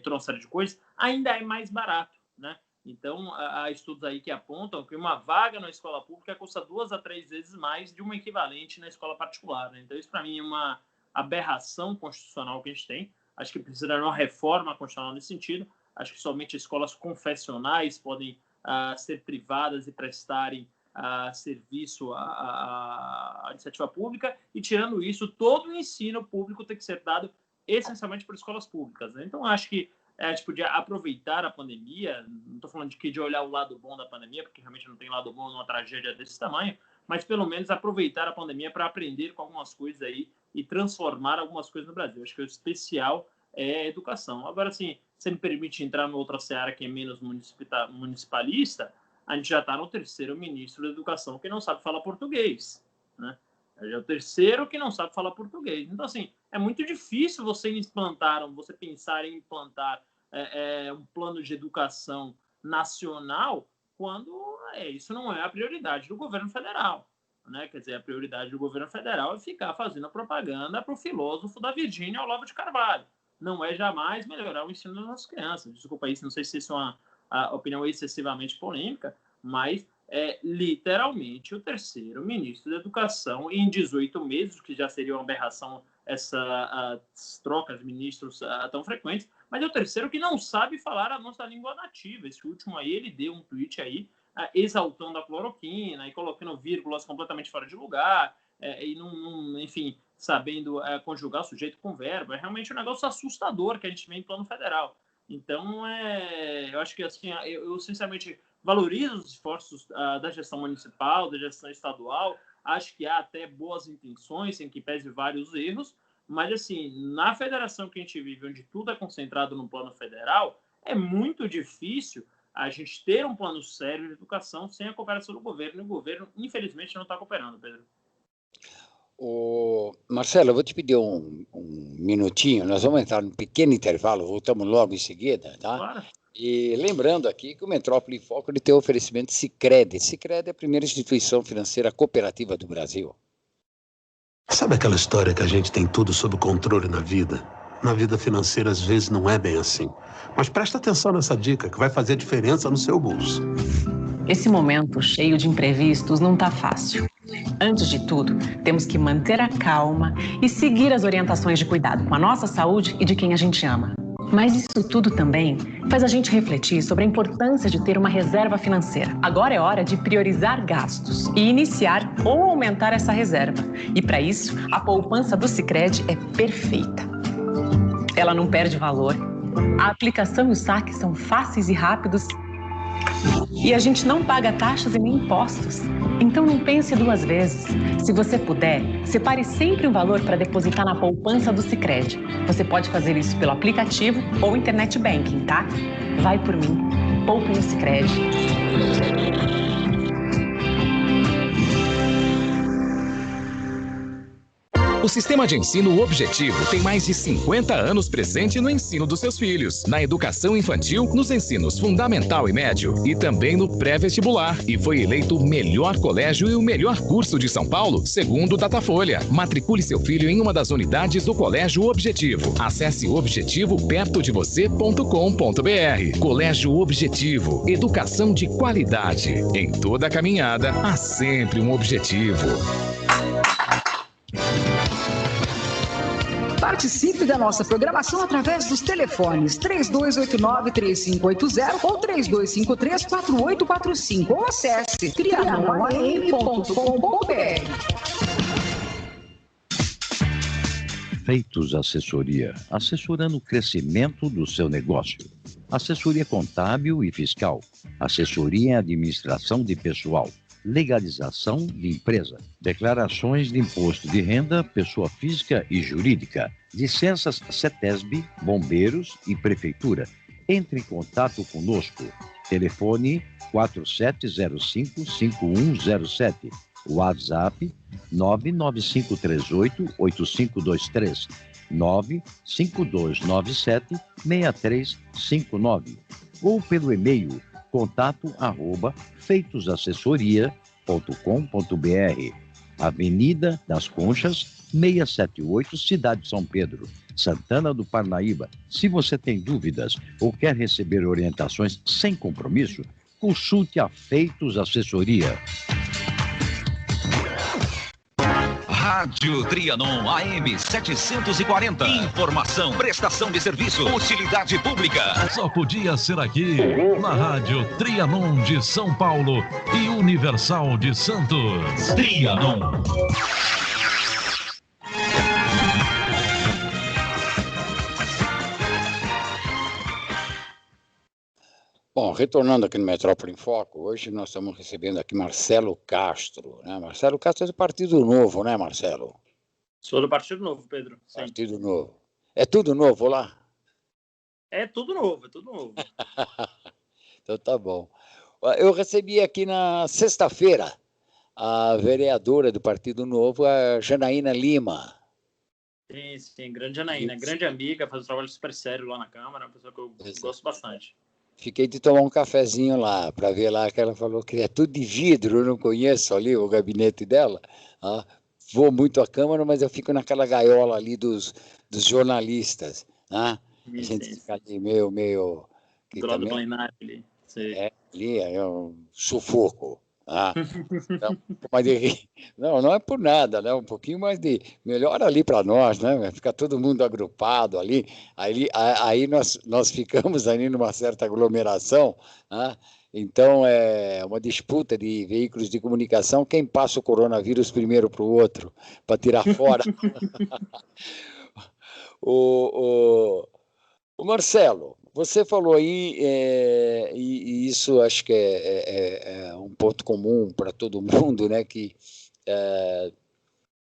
toda uma série de coisas, ainda é mais barato, né? Então, há estudos aí que apontam que uma vaga na escola pública custa 2 a 3 vezes mais de uma equivalente na escola particular, né? Então, isso, para mim, é uma aberração constitucional que a gente tem. Acho que precisa de uma reforma constitucional nesse sentido. Acho que somente escolas confessionais podem ser privadas e prestarem serviço à iniciativa pública, e, tirando isso, todo o ensino público tem que ser dado essencialmente por escolas públicas, né? Então, acho que a gente podia aproveitar a pandemia, não estou falando de olhar o lado bom da pandemia, porque realmente não tem lado bom numa tragédia desse tamanho, mas pelo menos aproveitar a pandemia para aprender com algumas coisas aí e transformar algumas coisas no Brasil. Acho que o especial é a educação. Agora, assim, se me permite entrar em outra seara que é menos municipalista, a gente já está no terceiro ministro da Educação que não sabe falar português, né? É o terceiro que não sabe falar português. Então, assim, é muito difícil você pensar em implantar um plano de educação nacional quando isso não é a prioridade do governo federal, né? Quer dizer, a prioridade do governo federal é ficar fazendo propaganda para o filósofo da Virgínia Olavo de Carvalho. Não é jamais melhorar o ensino das nossas crianças. Desculpa isso, não sei se isso é uma opinião excessivamente polêmica, mas é literalmente o terceiro ministro da Educação em 18 meses, que já seria uma aberração essas trocas de ministros tão frequentes, mas é o terceiro que não sabe falar a nossa língua nativa. Esse último aí, ele deu um tweet aí exaltando a cloroquina e colocando vírgulas completamente fora de lugar, e enfim, sabendo conjugar o sujeito com verbo. É realmente um negócio assustador que a gente vê em plano federal. Então, eu acho que assim, eu sinceramente valorizo os esforços da gestão municipal, da gestão estadual. Acho que há até boas intenções, em que pese vários erros, mas assim, na federação que a gente vive, onde tudo é concentrado no plano federal, é muito difícil a gente ter um plano sério de educação sem a cooperação do governo, e o governo, infelizmente, não está cooperando, Pedro. Marcelo, eu vou te pedir um minutinho, nós vamos entrar num pequeno intervalo, voltamos logo em seguida, tá? Claro. E lembrando aqui que o Metrópole em Foco ele tem o oferecimento Sicredi. Sicredi é a primeira instituição financeira cooperativa do Brasil. Sabe aquela história que a gente tem tudo sob controle na vida? Na vida financeira, às vezes, não é bem assim. Mas presta atenção nessa dica, que vai fazer diferença no seu bolso. Esse momento cheio de imprevistos não tá fácil. Antes de tudo, temos que manter a calma e seguir as orientações de cuidado com a nossa saúde e de quem a gente ama. Mas isso tudo também faz a gente refletir sobre a importância de ter uma reserva financeira. Agora é hora de priorizar gastos e iniciar ou aumentar essa reserva. E para isso, a poupança do Sicredi é perfeita. Ela não perde valor, a aplicação e o saque são fáceis e rápidos e a gente não paga taxas e nem impostos. Então não pense duas vezes. Se você puder, separe sempre um valor para depositar na poupança do Sicredi. Você pode fazer isso pelo aplicativo ou internet banking, tá? Vai por mim. Poupe no Sicredi. O Sistema de Ensino Objetivo tem mais de 50 anos presente no ensino dos seus filhos, na educação infantil, nos ensinos fundamental e médio e também no pré-vestibular. E foi eleito o melhor colégio e o melhor curso de São Paulo, segundo o Datafolha. Matricule seu filho em uma das unidades do Colégio Objetivo. Acesse objetivopertodevocê.com.br. Colégio Objetivo, educação de qualidade. Em toda a caminhada, há sempre um objetivo. Participe da nossa programação através dos telefones 3289-3580 ou 3253-4845 ou acesse trianonam.com.br. Feitos Assessoria, assessorando o crescimento do seu negócio. Assessoria contábil e fiscal, assessoria em administração de pessoal, legalização de empresa, declarações de imposto de renda, pessoa física e jurídica, licenças CETESB, bombeiros e prefeitura. Entre em contato conosco. Telefone 4705-5107. WhatsApp 99538-8523. 95297-6359. Ou pelo e-mail contato@feitosassessoria.com.br. Avenida das Conchas, 678, Cidade de São Pedro, Santana do Parnaíba. Se você tem dúvidas ou quer receber orientações sem compromisso, consulte a Feitos Assessoria. Rádio Trianon AM 740. Informação, prestação de serviço, utilidade pública. Só podia ser aqui, na Rádio Trianon de São Paulo e Universal de Santos. Trianon. Bom, retornando aqui no Metrópole em Foco, hoje nós estamos recebendo aqui Marcelo Castro, né? Marcelo Castro é do Partido Novo, né, Marcelo? Sou do Partido Novo, Pedro. Sim. Partido Novo. É tudo novo lá? É tudo novo, é tudo novo. Então tá bom. Eu recebi aqui na sexta-feira a vereadora do Partido Novo, a Janaína Lima. Sim, grande Janaína, grande amiga, faz um trabalho super sério lá na Câmara, uma pessoa que eu gosto bastante. Fiquei de tomar um cafezinho lá, para ver lá que ela falou que é tudo de vidro, eu não conheço ali o gabinete dela. Vou muito à Câmara, mas eu fico naquela gaiola ali dos jornalistas. A gente fica ali meio do lado do plenário ali. Ali é um sufoco. Ah, então, mas não é por nada, né? Um pouquinho mais de melhor ali para nós, né? Fica todo mundo agrupado ali, aí nós ficamos ali numa certa aglomeração, né? Então é uma disputa de veículos de comunicação, quem passa o coronavírus primeiro para o outro, para tirar fora. o, o Marcelo, você falou aí, e isso acho que é um ponto comum para todo mundo, né, que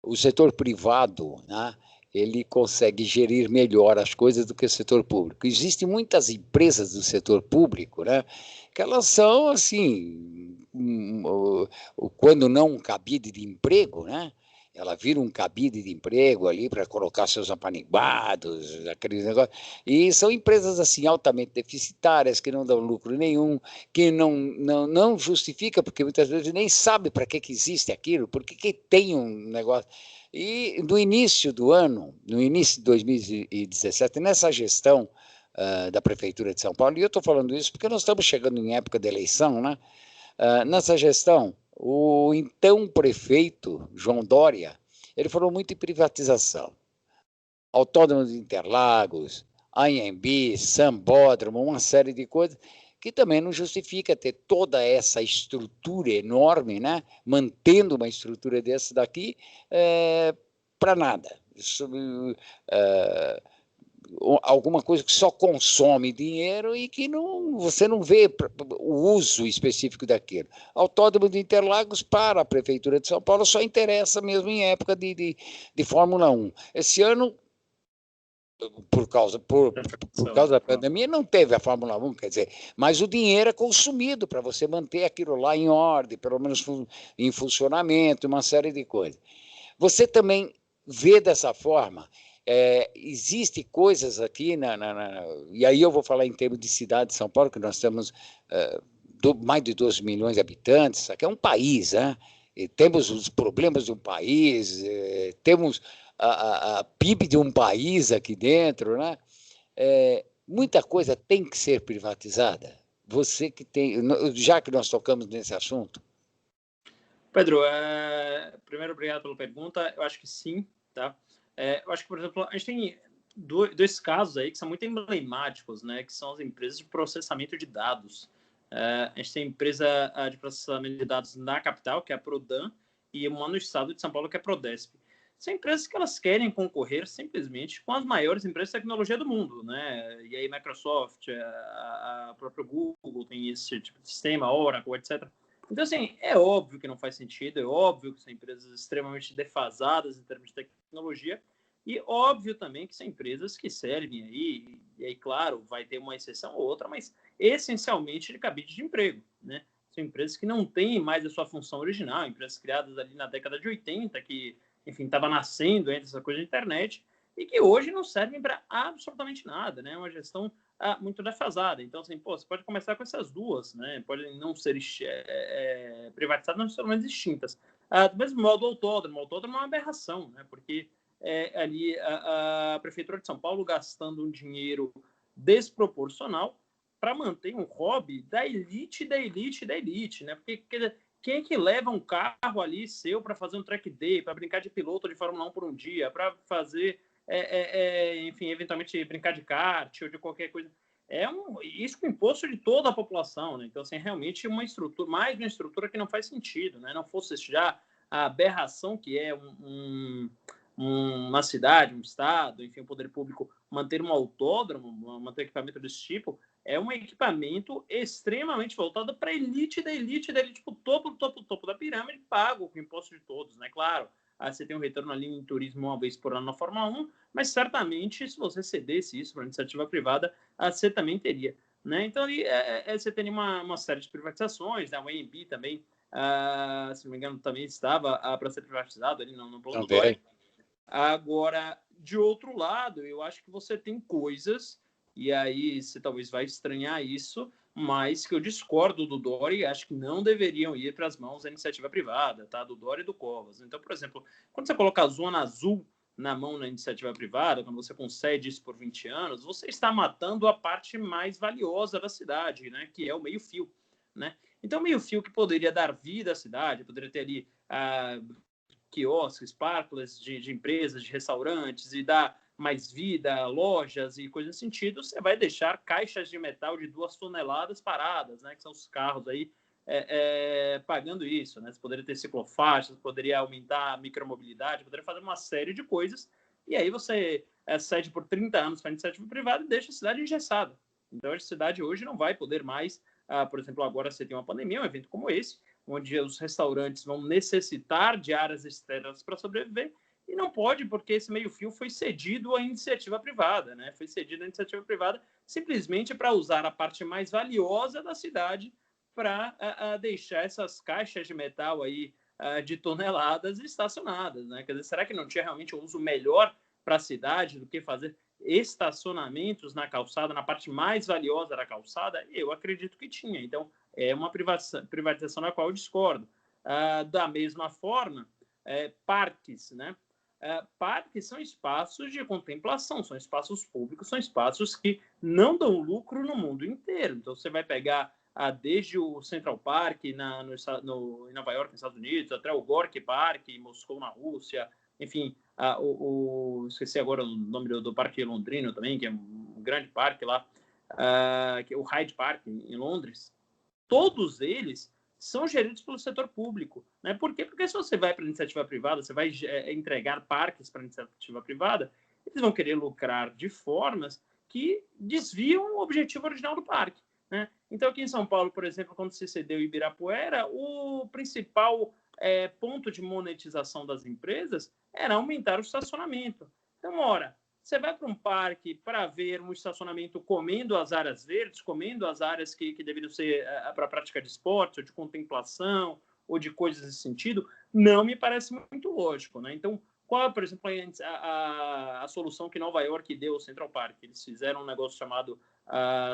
o setor privado, né, ele consegue gerir melhor as coisas do que o setor público. Existem muitas empresas do setor público, né, que elas são, assim, quando não um cabide de emprego, né, ela vira um cabide de emprego ali para colocar seus apaniguados, aqueles negócios. E são empresas assim altamente deficitárias, que não dão lucro nenhum, que não justifica, porque muitas vezes nem sabe para que existe aquilo, por que tem um negócio. E no início do ano, no início de 2017, nessa gestão da Prefeitura de São Paulo, e eu estou falando isso porque nós estamos chegando em época de eleição, né? Nessa gestão, o então prefeito, João Dória, ele falou muito em privatização. Autódromo de Interlagos, Anhembi, Sambódromo, uma série de coisas que também não justifica ter toda essa estrutura enorme, né? Mantendo uma estrutura dessa daqui para nada. Isso, alguma coisa que só consome dinheiro e que você não vê o uso específico daquilo. Autódromo de Interlagos para a Prefeitura de São Paulo só interessa mesmo em época de Fórmula 1. Esse ano, por causa da pandemia, não teve a Fórmula 1, quer dizer, mas o dinheiro é consumido para você manter aquilo lá em ordem, pelo menos em funcionamento, uma série de coisas. Você também vê dessa forma. Existem coisas aqui, e aí eu vou falar em termos de cidade de São Paulo, que nós temos mais de 12 milhões de habitantes, isso aqui é um país, né? E temos os problemas de um país, temos a PIB de um país aqui dentro, né? Muita coisa tem que ser privatizada. Você que tem, já que nós tocamos nesse assunto. Pedro, primeiro, obrigado pela pergunta. Eu acho que sim, tá? Eu acho que, por exemplo, a gente tem dois casos aí que são muito emblemáticos, né? Que são as empresas de processamento de dados. A gente tem a empresa de processamento de dados na capital, que é a Prodan, e uma no estado de São Paulo, que é a Prodesp. São empresas que elas querem concorrer simplesmente com as maiores empresas de tecnologia do mundo, né? E aí Microsoft, a própria Google tem esse tipo de sistema, Oracle, etc. Então, assim, é óbvio que não faz sentido, é óbvio que são empresas extremamente defasadas em termos de tecnologia, e óbvio também que são empresas que servem aí, e aí, claro, vai ter uma exceção ou outra, mas essencialmente de cabide de emprego, né? São empresas que não têm mais a sua função original, empresas criadas ali na década de 80, que, enfim, estava nascendo entre essa coisa de internet, e que hoje não servem para absolutamente nada, né? É uma gestão muito defasada. Então, assim, você pode começar com essas duas, né? Podem não ser privatizadas, mas pelo menos extintas. Do mesmo modo, o autódromo é uma aberração, né? Porque ali a Prefeitura de São Paulo gastando um dinheiro desproporcional para manter um hobby da elite, né? Porque quem é que leva um carro ali seu para fazer um track day, para brincar de piloto de Fórmula 1 por um dia, para fazer enfim, eventualmente brincar de kart ou de qualquer coisa. Isso com o imposto de toda a população, né? Então, assim, realmente mais uma estrutura que não faz sentido, né? Não fosse já a aberração que é uma cidade, um estado, enfim, o poder público manter um autódromo, manter equipamento desse tipo, é um equipamento extremamente voltado para a elite da elite, tipo, topo da pirâmide, pago com o imposto de todos, né? Claro, você tem um retorno ali em turismo uma vez por ano na Fórmula 1, mas certamente, se você cedesse isso para a iniciativa privada, você também teria, né? Então, ali, você tem uma série de privatizações, né? O AMB também, se não me engano, também estava para ser privatizado ali no plano do Dória. Agora, de outro lado, eu acho que você tem coisas, e aí você talvez vai estranhar isso, mas que eu discordo do Dória e acho que não deveriam ir para as mãos da iniciativa privada, tá? Do Dória e do Covas. Então, por exemplo, quando você coloca a Zona Azul na mão da iniciativa privada, quando você concede isso por 20 anos, você está matando a parte mais valiosa da cidade, né? Que é o meio-fio. né? Então, meio-fio que poderia dar vida à cidade, poderia ter ali quiosques, parklets de empresas, de restaurantes, e dar mais vida, lojas e coisas nesse sentido, você vai deixar caixas de metal de 2 toneladas paradas, né? Que são os carros aí pagando isso, né? Você poderia ter ciclofaixas, poderia aumentar a micromobilidade, poderia fazer uma série de coisas, e aí você cede por 30 anos para a iniciativa privada e deixa a cidade engessada. Então, a cidade hoje não vai poder mais, por exemplo, agora você tem uma pandemia, um evento como esse, onde os restaurantes vão necessitar de áreas externas para sobreviver, e não pode, porque esse meio-fio foi cedido à iniciativa privada, né? Foi cedido à iniciativa privada simplesmente para usar a parte mais valiosa da cidade para deixar essas caixas de metal aí de toneladas estacionadas, né? Quer dizer, será que não tinha realmente um uso melhor para a cidade do que fazer estacionamentos na calçada, na parte mais valiosa da calçada? Eu acredito que tinha. Então, é uma privatização na qual eu discordo. Da mesma forma, parques, né? Parques são espaços de contemplação, são espaços públicos, são espaços que não dão lucro no mundo inteiro. Então, você vai pegar desde o Central Park em Nova York, nos Estados Unidos, até o Gorky Park em Moscou, na Rússia, enfim, esqueci agora o nome do parque londrino também, que é um grande parque lá, que é o Hyde Park, em Londres. Todos eles são geridos pelo setor público, né? Por quê? Porque se você vai para a iniciativa privada, você vai entregar parques para a iniciativa privada, eles vão querer lucrar de formas que desviam o objetivo original do parque, né? Então, aqui em São Paulo, por exemplo, quando se cedeu Ibirapuera, o principal ponto de monetização das empresas era aumentar o estacionamento. Então, ora, você vai para um parque para ver um estacionamento comendo as áreas verdes, comendo as áreas que deveriam ser para a prática de esporte, ou de contemplação, ou de coisas nesse sentido, não me parece muito lógico, né? Então, qual é, por exemplo, a solução que Nova York deu ao Central Park? Eles fizeram um negócio chamado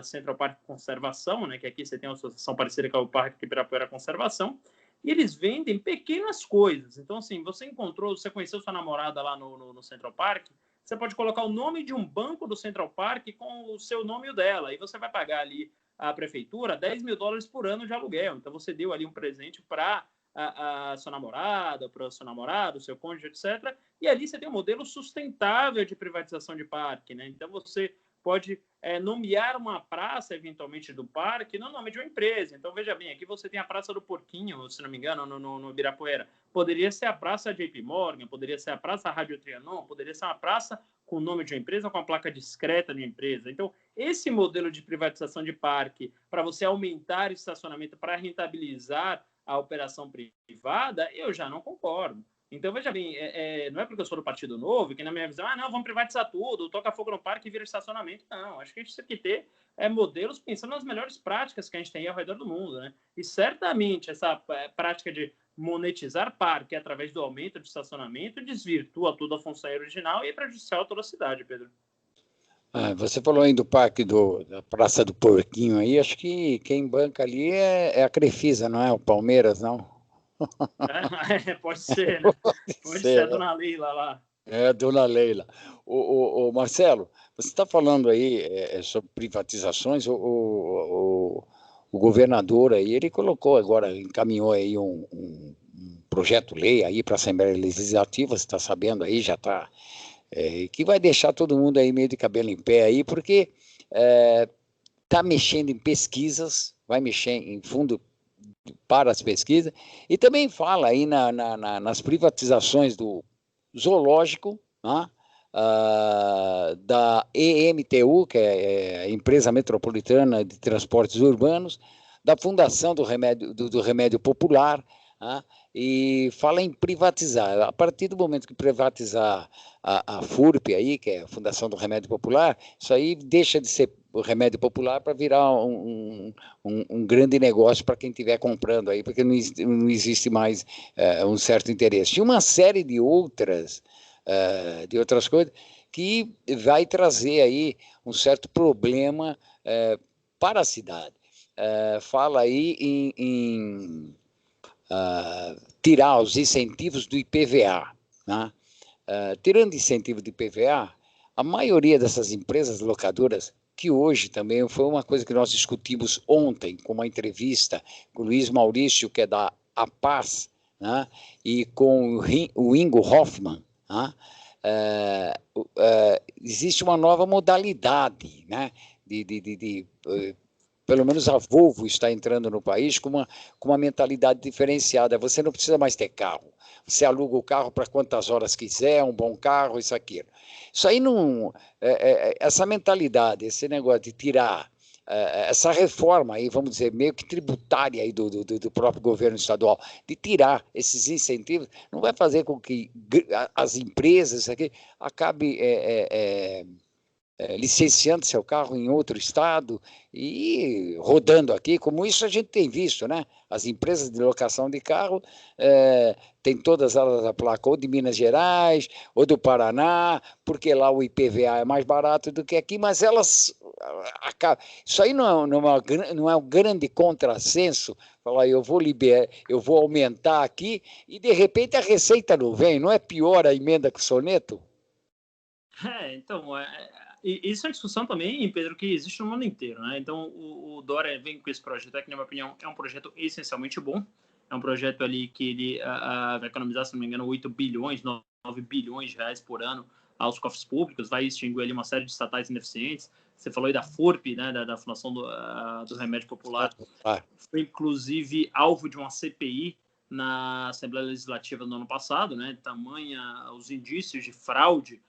Central Park Conservação, né? Que aqui você tem uma associação parecida com o Parque Ibirapuera Conservação, e eles vendem pequenas coisas. Então, assim, você conheceu sua namorada lá no Central Park, você pode colocar o nome de um banco do Central Park com o seu nome e o dela, e você vai pagar ali a prefeitura $10 mil por ano de aluguel. Então, você deu ali um presente para a sua namorada, para o seu namorado, seu cônjuge, etc. E ali você tem um modelo sustentável de privatização de parque, né? Então, você pode nomear uma praça, eventualmente, do parque no nome de uma empresa. Então, veja bem, aqui você tem a Praça do Porquinho, se não me engano, no Ibirapuera. Poderia ser a Praça JP Morgan, poderia ser a Praça Rádio Trianon, poderia ser uma praça com o nome de uma empresa, com a placa discreta de uma empresa. Então, esse modelo de privatização de parque, para você aumentar estacionamento, para rentabilizar a operação privada, eu já não concordo. Então, veja bem, não é porque eu sou do Partido Novo que, na minha visão, não, vamos privatizar tudo, toca fogo no parque e vira estacionamento. Não, acho que a gente tem que ter modelos pensando nas melhores práticas que a gente tem ao redor do mundo, né? E certamente essa prática de monetizar parque através do aumento de estacionamento desvirtua toda a função original e é prejudicial a toda a cidade, Pedro. Você falou aí do parque da Praça do Porquinho aí, acho que quem banca ali é a Crefisa, não é o Palmeiras, não? Pode ser, né? Pode ser a dona Leila lá. A dona Leila. O Marcelo, você está falando aí sobre privatizações, o governador aí, ele colocou agora, encaminhou aí um projeto-lei aí para a Assembleia Legislativa, você está sabendo aí, já está, que vai deixar todo mundo aí meio de cabelo em pé aí, porque está mexendo em pesquisas, vai mexer em fundo para as pesquisas, e também fala aí nas privatizações do zoológico, né, da EMTU, que é a Empresa Metropolitana de Transportes Urbanos, da Fundação do Remédio Popular, né, e fala em privatizar. A partir do momento que privatizar a FURP aí, que é a Fundação do Remédio Popular, isso aí deixa de ser o remédio popular para virar um grande negócio para quem estiver comprando aí, porque não existe mais um certo interesse. E uma série de outras coisas que vai trazer aí um certo problema para a cidade. Fala aí em tirar os incentivos do IPVA, né? Tirando incentivo do IPVA, a maioria dessas empresas locadoras que hoje também foi uma coisa que nós discutimos ontem, com uma entrevista com o Luiz Maurício, que é da A Paz, né, e com o Ingo Hoffmann, né, existe uma nova modalidade, né, pelo menos a Volvo está entrando no país com uma mentalidade diferenciada. Você não precisa mais ter carro. Você aluga o carro para quantas horas quiser, um bom carro, isso, aquilo. Isso aí não... essa mentalidade, esse negócio de tirar essa reforma aí, vamos dizer, meio que tributária aí do próprio governo estadual, de tirar esses incentivos, não vai fazer com que as empresas aqui acabem licenciando seu carro em outro estado e rodando aqui, como isso a gente tem visto, né? As empresas de locação de carro têm todas elas a placa ou de Minas Gerais ou do Paraná, porque lá o IPVA é mais barato do que aqui, mas elas acabam... Isso aí não é um grande contrassenso, falar eu vou aumentar aqui e de repente a receita não vem, não é pior a emenda que o soneto? Então, isso é uma discussão também, Pedro, que existe no mundo inteiro, né? Então, o Dória vem com esse projeto, que, na minha opinião, é um projeto essencialmente bom. É um projeto ali que ele vai economizar, se não me engano, 8 bilhões, 9 bilhões de reais por ano aos cofres públicos, vai extinguir ali uma série de estatais ineficientes. Você falou aí da FURP, né, da Fundação do Remédio Popular. Foi, inclusive, alvo de uma CPI na Assembleia Legislativa no ano passado, né? Tamanha os indícios de fraude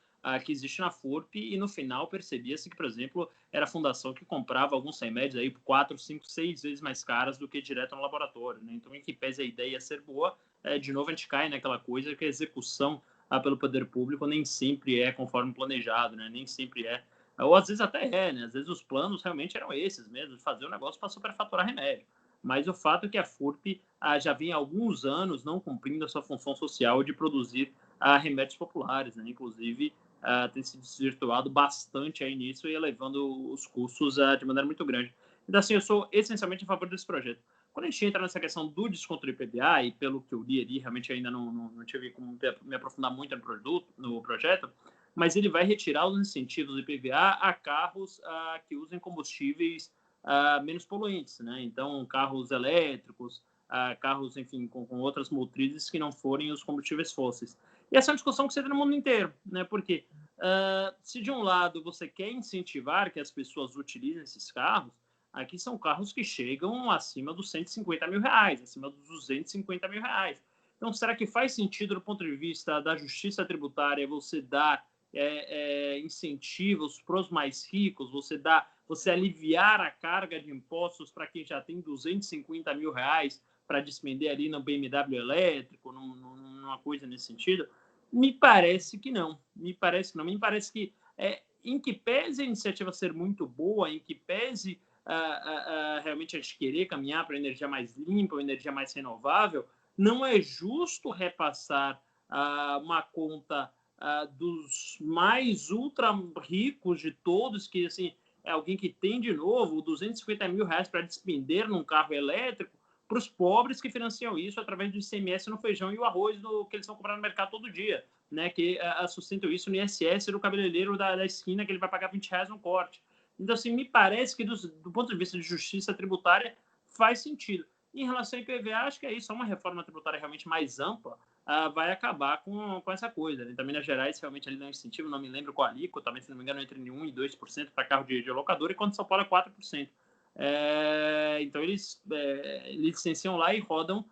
que existe na FURP, e no final percebia-se que, por exemplo, era a fundação que comprava alguns remédios aí por 4, 5, 6 vezes mais caras do que direto no laboratório, né? Então, em que pese a ideia ser boa, de novo a gente cai naquela coisa que a execução pelo poder público nem sempre é conforme planejado, né? Nem sempre é, ou às vezes até né? Às vezes os planos realmente eram esses mesmo, de fazer o negócio para superfaturar remédio. Mas o fato é que a FURP já vem há alguns anos não cumprindo a sua função social de produzir remédios populares, né? Inclusive, tem se desvirtuado bastante aí nisso e elevando os custos de maneira muito grande. Então, assim, eu sou essencialmente a favor desse projeto. Quando a gente entra nessa questão do desconto do IPVA, e pelo que eu li ali, realmente ainda não tive como me aprofundar muito no projeto, mas ele vai retirar os incentivos do IPVA a carros que usem combustíveis menos poluentes, né? Então, carros elétricos, carros, enfim, com outras motrizes que não forem os combustíveis fósseis. E essa é uma discussão que você vê no mundo inteiro, né? Porque se de um lado você quer incentivar que as pessoas utilizem esses carros, aqui são carros que chegam acima dos 150 mil reais, acima dos 250 mil reais. Então, será que faz sentido, do ponto de vista da justiça tributária, você dar incentivos para os mais ricos, você aliviar a carga de impostos para quem já tem 250 mil reais para despender ali no BMW elétrico, numa coisa nesse sentido? Me parece que não. Me parece que, em que pese a iniciativa ser muito boa, em que pese realmente a gente querer caminhar para energia mais limpa, uma energia mais renovável, não é justo repassar uma conta dos mais ultra ricos de todos, que assim, é alguém que tem, de novo, 250 mil reais para despender num carro elétrico, para os pobres que financiam isso através do ICMS no feijão e o arroz que eles vão comprar no mercado todo dia, né? Que sustentam isso no ISS do cabeleireiro da esquina, que ele vai pagar 20 reais no corte. Então, assim, me parece que do ponto de vista de justiça tributária faz sentido. Em relação ao IPVA, acho que é isso, uma reforma tributária realmente mais ampla vai acabar com essa coisa. Então, Minas Gerais realmente ali dá um incentivo, não me lembro qual alíquota, também, se não me engano, entre 1% e 2% para carro de locador, enquanto São Paulo é 4%. Então, eles licenciam lá e rodam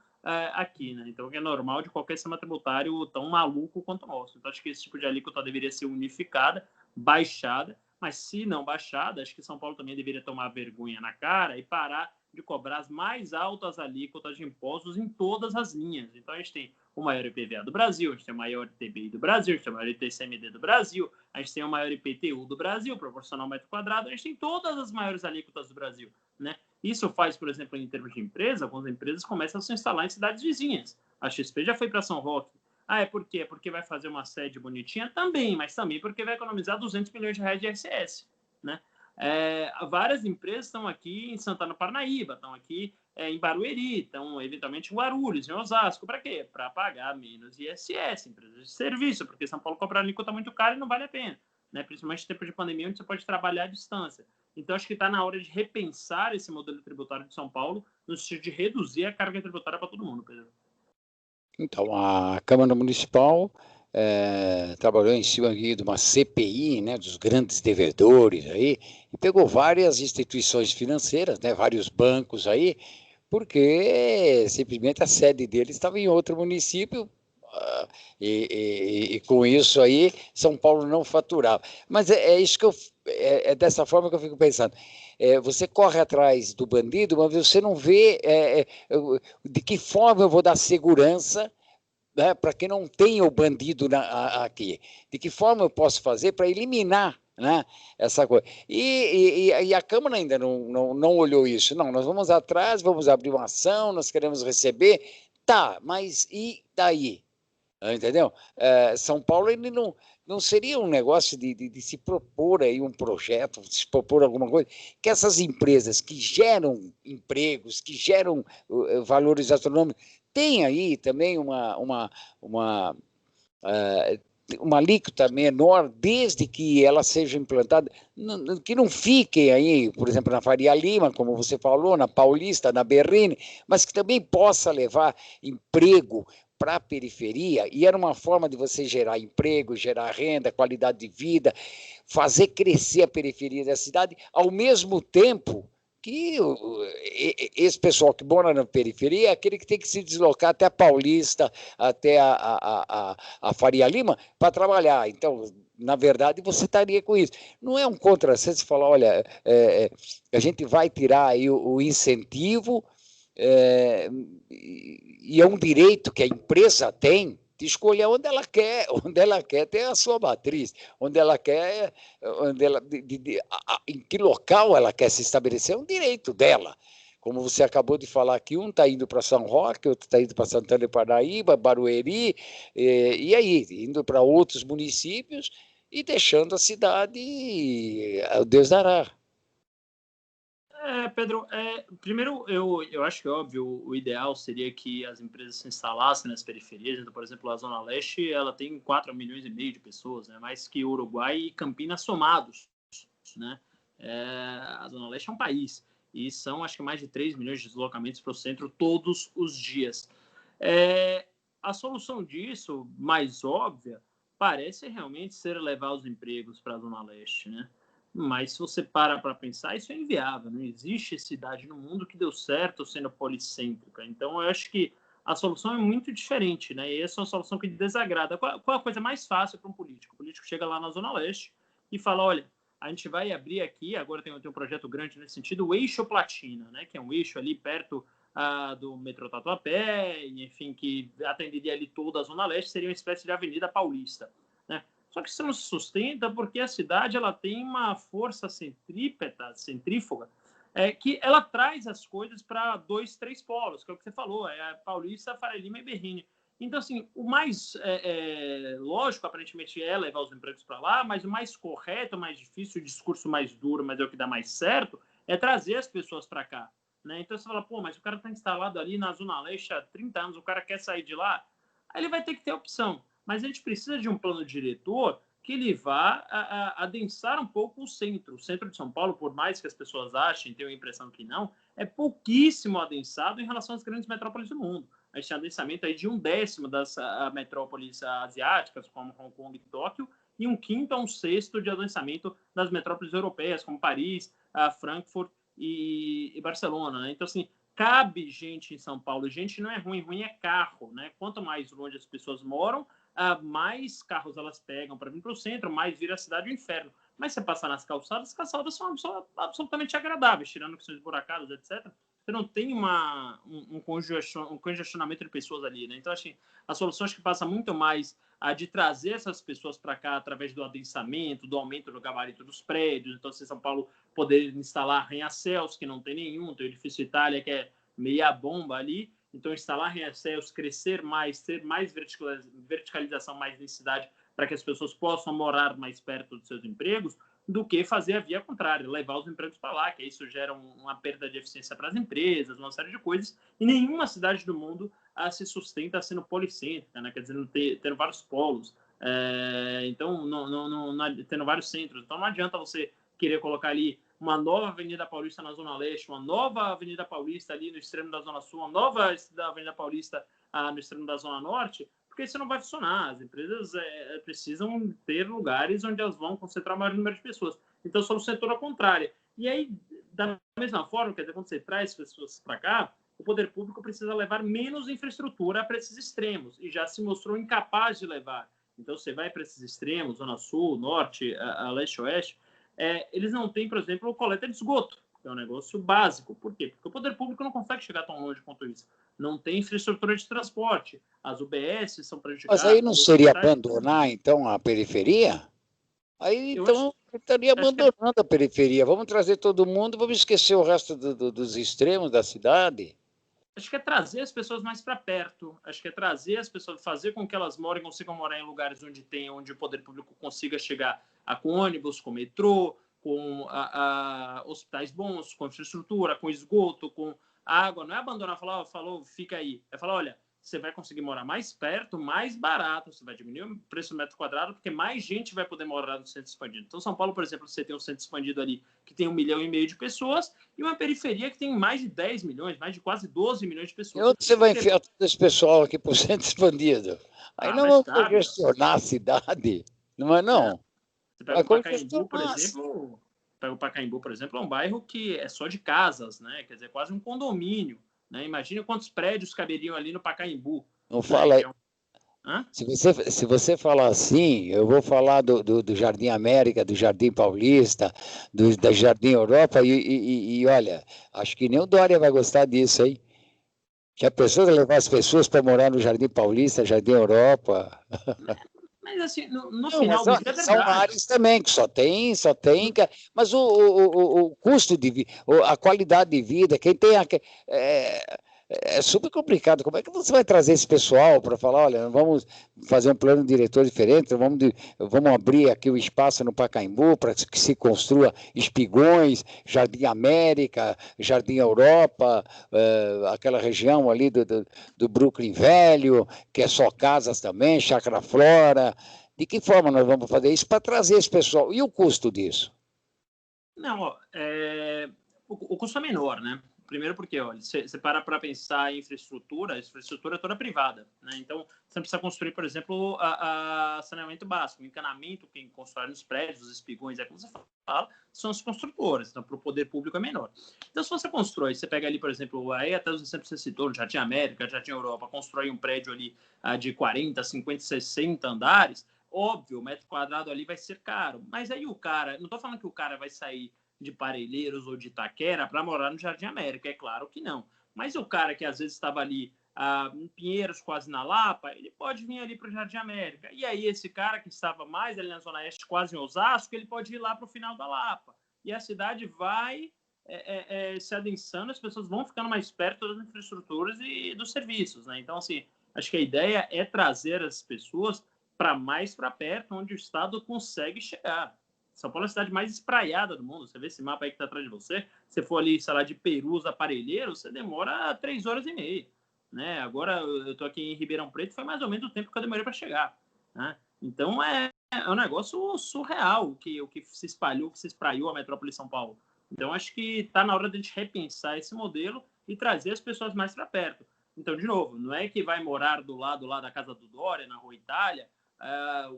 aqui, né? Então, é normal de qualquer sistema tributário tão maluco quanto o nosso. Então, acho que esse tipo de alíquota deveria ser unificada, baixada, mas se não baixada, acho que São Paulo também deveria tomar vergonha na cara e parar de cobrar as mais altas alíquotas de impostos em todas as linhas. Então, a gente tem o maior IPVA do Brasil, a gente tem o maior ITBI do Brasil, a gente tem o maior ITCMD do Brasil, a gente tem o maior IPTU do Brasil, proporcional ao metro quadrado, a gente tem todas as maiores alíquotas do Brasil, né? Isso faz, por exemplo, em termos de empresa, quando as empresas começam a se instalar em cidades vizinhas. A XP já foi para São Roque. É por quê? Porque vai fazer uma sede bonitinha? Também, mas também porque vai economizar 200 milhões de reais de ISS, né? Várias empresas estão aqui em Santana do Parnaíba, estão aqui em Barueri, estão eventualmente em Guarulhos, em Osasco. Para quê? Para pagar menos ISS, empresas de serviço, porque São Paulo cobrar alíquota muito caro e não vale a pena, né? Principalmente em tempo de pandemia, onde você pode trabalhar à distância. Então, acho que está na hora de repensar esse modelo tributário de São Paulo no sentido de reduzir a carga tributária para todo mundo, Pedro. Então, a Câmara Municipal trabalhou em cima aqui de uma CPI, né, dos grandes devedores aí, e pegou várias instituições financeiras, né, vários bancos aí, porque simplesmente a sede deles estava em outro município, e com isso aí São Paulo não faturava. Mas isso que é dessa forma que eu fico pensando. Você corre atrás do bandido, mas você não vê de que forma eu vou dar segurança, né, para que não tenha o bandido aqui. De que forma eu posso fazer para eliminar, né, essa coisa. E a Câmara ainda não olhou isso. Não, nós vamos atrás, vamos abrir uma ação, nós queremos receber. Tá, mas e daí? Entendeu? São Paulo ele não seria um negócio de se propor aí um projeto, de se propor alguma coisa, que essas empresas que geram empregos, que geram valores astronômicos, tem aí também uma alíquota menor, desde que ela seja implantada, que não fiquem aí, por exemplo, na Faria Lima, como você falou, na Paulista, na Berrini, mas que também possa levar emprego para a periferia, e era uma forma de você gerar emprego, gerar renda, qualidade de vida, fazer crescer a periferia da cidade, ao mesmo tempo que esse pessoal que mora na periferia é aquele que tem que se deslocar até a Paulista, até a Faria Lima, para trabalhar. Então, na verdade, você estaria com isso. Não é um contrassenso falar, olha, a gente vai tirar aí o incentivo, e é um direito que a empresa tem de escolher onde ela quer ter a sua matriz, em que local ela quer se estabelecer, é um direito dela. Como você acabou de falar aqui, um está indo para São Roque, outro está indo para Santana de Parnaíba, Barueri, e aí, indo para outros municípios e deixando a cidade, Deus dará. Pedro, primeiro eu acho que, óbvio, o ideal seria que as empresas se instalassem nas periferias. Então, por exemplo, a Zona Leste ela tem 4,5 milhões de pessoas, né, mais que Uruguai e Campinas somados, né? A Zona Leste é um país e são, acho que, mais de 3 milhões de deslocamentos para o centro todos os dias. A solução disso, mais óbvia, parece realmente ser levar os empregos para a Zona Leste, né? Mas se você para pensar, isso é inviável. Não existe cidade no mundo que deu certo sendo policêntrica. Então, eu acho que a solução é muito diferente, né? E essa é uma solução que desagrada. Qual a coisa mais fácil para um político? O político chega lá na Zona Leste e fala, olha, a gente vai abrir aqui, agora tem um projeto grande nesse sentido, o Eixo Platina, né? Que é um eixo ali perto do metrô Tatuapé, enfim, que atenderia ali toda a Zona Leste, seria uma espécie de Avenida Paulista, né? Só que isso não se sustenta porque a cidade ela tem uma força centrífuga, que ela traz as coisas para 2, 3 polos, que é o que você falou, a Paulista, Faria Lima e Berrini. Então, assim, o mais lógico, aparentemente, é levar os empregos para lá, mas o mais correto, o mais difícil, o discurso mais duro, mas é o que dá mais certo, é trazer as pessoas para cá, né? Então, você fala, pô, mas o cara está instalado ali na Zona Leste há 30 anos, o cara quer sair de lá, aí ele vai ter que ter opção. Mas a gente precisa de um plano diretor que ele vá adensar um pouco o centro. O centro de São Paulo, por mais que as pessoas achem, tenham a impressão que não, é pouquíssimo adensado em relação às grandes metrópoles do mundo. A gente tem adensamento aí de 1/10 das metrópoles asiáticas, como Hong Kong e Tóquio, e 1/5 a 1/6 de adensamento das metrópoles europeias, como Paris, Frankfurt e Barcelona, né? Então, assim, cabe gente em São Paulo. Gente não é ruim, ruim é carro, né? Quanto mais longe as pessoas moram, mais carros elas pegam para vir para o centro, mais vira a cidade o inferno. Mas você passar nas calçadas, as calçadas são absolutamente agradáveis, tirando que são esburacadas, etc. Você não tem um congestionamento de pessoas ali, né? Então, assim, a solução acho que passa muito mais de trazer essas pessoas para cá através do adensamento, do aumento do gabarito dos prédios. Então, se São Paulo poder instalar arranha-céus, que não tem nenhum, tem o edifício Itália, que é meia bomba ali. Então, instalar arranha-céus, crescer mais, ter mais verticalização, mais densidade, para que as pessoas possam morar mais perto dos seus empregos, do que fazer a via contrária, levar os empregos para lá, que isso gera uma perda de eficiência para as empresas, uma série de coisas. E nenhuma cidade do mundo se sustenta sendo policêntrica, né? Quer dizer, tendo vários polos, então, tendo vários centros. Então, não adianta você querer colocar ali uma nova Avenida Paulista na Zona Leste, uma nova Avenida Paulista ali no extremo da Zona Sul, uma nova Avenida Paulista no extremo da Zona Norte, porque isso não vai funcionar. As empresas precisam ter lugares onde elas vão concentrar o maior número de pessoas. Então, sou no setor ao contrário. E aí, da mesma forma, quer dizer, quando você traz pessoas para cá, o poder público precisa levar menos infraestrutura para esses extremos, e já se mostrou incapaz de levar. Então, você vai para esses extremos, Zona Sul, Norte, a Leste, Oeste, eles não têm, por exemplo, coleta de esgoto, que é um negócio básico. Por quê? Porque o poder público não consegue chegar tão longe quanto isso. Não tem infraestrutura de transporte. As UBS são prejudicadas. Mas aí não seria abandonar, então, a periferia? Aí, então, estaria abandonando a periferia. Vamos trazer todo mundo, vamos esquecer o resto dos extremos da cidade. Acho que é trazer as pessoas mais para perto. Acho que é trazer as pessoas, fazer com que elas consigam morar em lugares onde o poder público consiga chegar com ônibus, com metrô, com hospitais bons, com infraestrutura, com esgoto, com água. Não é abandonar, falou, fica aí. É falar, olha, você vai conseguir morar mais perto, mais barato, você vai diminuir o preço do metro quadrado, porque mais gente vai poder morar no centro expandido. Então, São Paulo, por exemplo, você tem um centro expandido ali que tem 1,5 milhão de pessoas e uma periferia que tem mais de 10 milhões, mais de quase 12 milhões de pessoas. E onde você vai enfiar todo esse pessoal aqui para o centro expandido? Aí não vão congestionar a cidade, não é não? Você pega o Pacaembu, por exemplo... O Pacaembu, por exemplo, é um bairro que é só de casas, né? Quer dizer, quase um condomínio. Né? Imagina quantos prédios caberiam ali no Pacaembu. Não fala aí. Se você falar assim, eu vou falar do Jardim América, do Jardim Paulista, da Jardim Europa, e olha, acho que nem o Dória vai gostar disso, hein? Já pensou em levar as pessoas para morar no Jardim Paulista, Jardim Europa? Mas assim, no final do dia é verdade. São áreas também, que só tem, mas o custo de vida, a qualidade de vida, quem tem é super complicado. Como é que você vai trazer esse pessoal para falar, olha, vamos fazer um plano diretor diferente, vamos abrir aqui o espaço no Pacaembu para que se construa espigões, Jardim América, Jardim Europa, aquela região ali do Brooklyn Velho, que é só casas também, Chácara Flora. De que forma nós vamos fazer isso para trazer esse pessoal? E o custo disso? Não, o custo é menor, né? Primeiro porque, olha, você para pensar em infraestrutura, a infraestrutura é toda privada, né? Então, você não precisa construir, por exemplo, saneamento básico, o encanamento, quem constrói nos prédios, os espigões, como você fala, são as construtoras, então, para o poder público é menor. Então, se você constrói, você pega ali, por exemplo, aí até os exemplos que você citou, Jardim América, Jardim Europa, constrói um prédio ali de 40, 50, 60 andares, óbvio, o metro quadrado ali vai ser caro, mas aí o cara, não estou falando que o cara vai sair de Parelheiros ou de Itaquera para morar no Jardim América, é claro que não. Mas o cara que às vezes estava ali em Pinheiros, quase na Lapa, ele pode vir ali para o Jardim América. E aí esse cara que estava mais ali na Zona Oeste, quase em Osasco, ele pode ir lá para o final da Lapa. E a cidade vai se adensando, as pessoas vão ficando mais perto das infraestruturas e dos serviços, né? Então, assim, acho que a ideia é trazer as pessoas mais para perto, onde o Estado consegue chegar. São Paulo é a cidade mais espraiada do mundo. Você vê esse mapa aí que está atrás de você. Se for ali, sei lá, de Perus a Parelheiros, você demora 3 horas e meia. Né? Agora, eu estou aqui em Ribeirão Preto, foi mais ou menos o tempo que eu demorei para chegar. Né? Então, é um negócio surreal o que se espalhou, o que se espraiou a metrópole de São Paulo. Então, acho que está na hora de a gente repensar esse modelo e trazer as pessoas mais para perto. Então, de novo, não é que vai morar do lado lá da casa do Dória, na Rua Itália,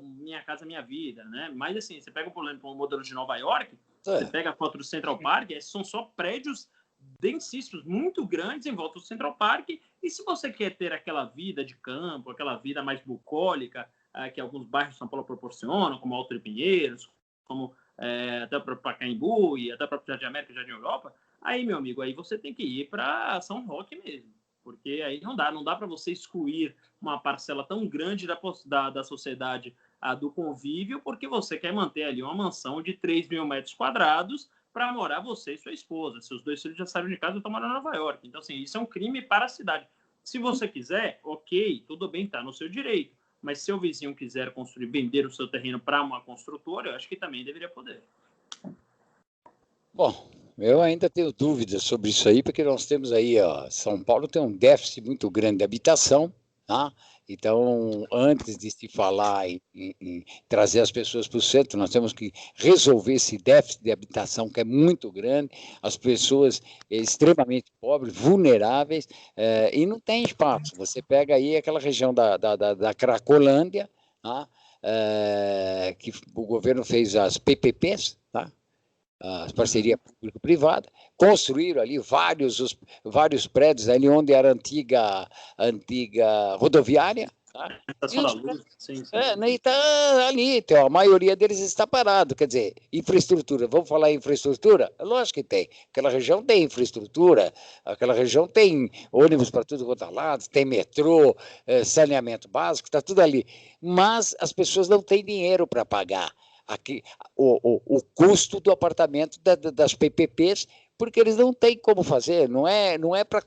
Minha Casa Minha Vida, né? Mas assim, você pega, por exemplo, o modelo de Nova York, você pega a foto do Central Park, são só prédios densíssimos, muito grandes em volta do Central Park, e se você quer ter aquela vida de campo, aquela vida mais bucólica, que alguns bairros de São Paulo proporcionam, como Alto de Pinheiros, como até para Pacaembu e até para o Jardim América e Jardim Europa, aí, meu amigo, aí você tem que ir para São Roque mesmo. Porque aí não dá para você excluir uma parcela tão grande da sociedade do convívio, porque você quer manter ali uma mansão de 3 mil metros quadrados para morar você e sua esposa. Seus 2 filhos já saíram de casa e estão morando em Nova York. Então, assim, isso é um crime para a cidade. Se você quiser, ok, tudo bem, está no seu direito. Mas se o vizinho quiser vender o seu terreno para uma construtora, eu acho que também deveria poder. Bom, eu ainda tenho dúvidas sobre isso aí, porque nós temos aí, São Paulo tem um déficit muito grande de habitação, Tá? Então, antes de se falar em trazer as pessoas para o centro, nós temos que resolver esse déficit de habitação que é muito grande, as pessoas extremamente pobres, vulneráveis, e não tem espaço. Você pega aí aquela região da Cracolândia, tá? Que o governo fez as PPPs, tá? As parcerias público-privada, construíram ali vários prédios ali onde era a antiga rodoviária. Tá? Estação da Luz, sim. E tá ali, então, a maioria deles está parado. Quer dizer, infraestrutura, vamos falar em infraestrutura? Lógico que tem. Aquela região tem infraestrutura, aquela região tem ônibus para tudo quanto é lado, tem metrô, saneamento básico, está tudo ali. Mas as pessoas não têm dinheiro para pagar aqui, o custo do apartamento das PPPs, porque eles não têm como fazer, não é para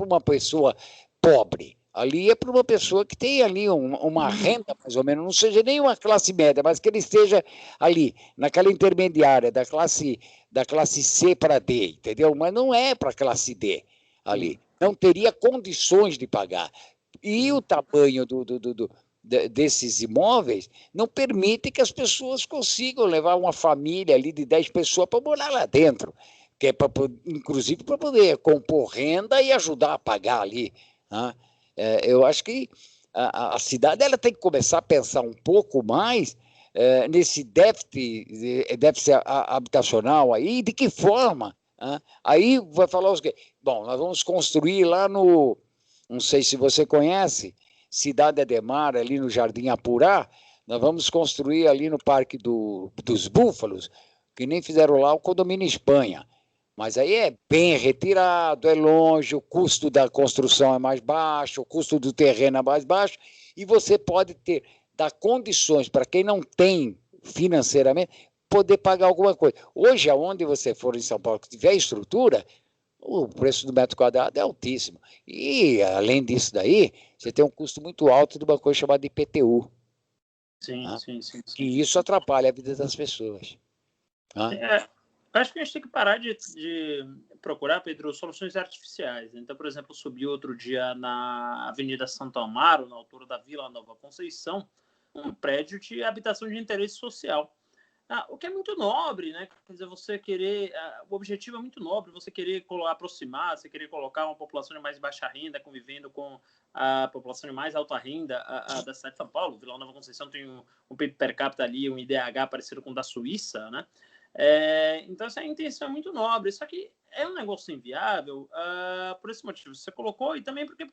uma pessoa pobre, ali é para uma pessoa que tem ali uma renda, mais ou menos, não seja nem uma classe média, mas que ele esteja ali, naquela intermediária, da classe C para D, entendeu? Mas não é para a classe D ali, não teria condições de pagar. E o tamanho desses imóveis não permite que as pessoas consigam levar uma família ali de 10 pessoas para morar lá dentro, que é inclusive para poder compor renda e ajudar a pagar ali. Né? Eu acho que a cidade ela tem que começar a pensar um pouco mais nesse déficit habitacional aí, de que forma? Né? Aí vai falar o quê? Bom, nós vamos construir lá no, não sei se você conhece, Cidade Ademar, ali no Jardim Apurá, nós vamos construir ali no Parque dos Búfalos, que nem fizeram lá o Condomínio Espanha. Mas aí é bem retirado, é longe, o custo da construção é mais baixo, o custo do terreno é mais baixo, e você pode dar condições para quem não tem financeiramente, poder pagar alguma coisa. Hoje, aonde você for em São Paulo, que tiver estrutura, o preço do metro quadrado é altíssimo. E, além disso daí, você tem um custo muito alto de uma coisa chamada IPTU. Sim. Que isso atrapalha a vida das pessoas. Acho que a gente tem que parar de procurar, Pedro, soluções artificiais. Então, por exemplo, subi outro dia na Avenida Santo Amaro, na altura da Vila Nova Conceição, um prédio de habitação de interesse social. O que é muito nobre, né? Quer dizer, você querer... o objetivo é muito nobre, você querer aproximar, você querer colocar uma população de mais baixa renda convivendo com a população de mais alta renda da cidade de São Paulo. Vila Nova Conceição tem um PIB per capita ali, um IDH parecido com o da Suíça, né? Então, essa intenção é muito nobre. Só que é um negócio inviável por esse motivo. Você colocou e também porque,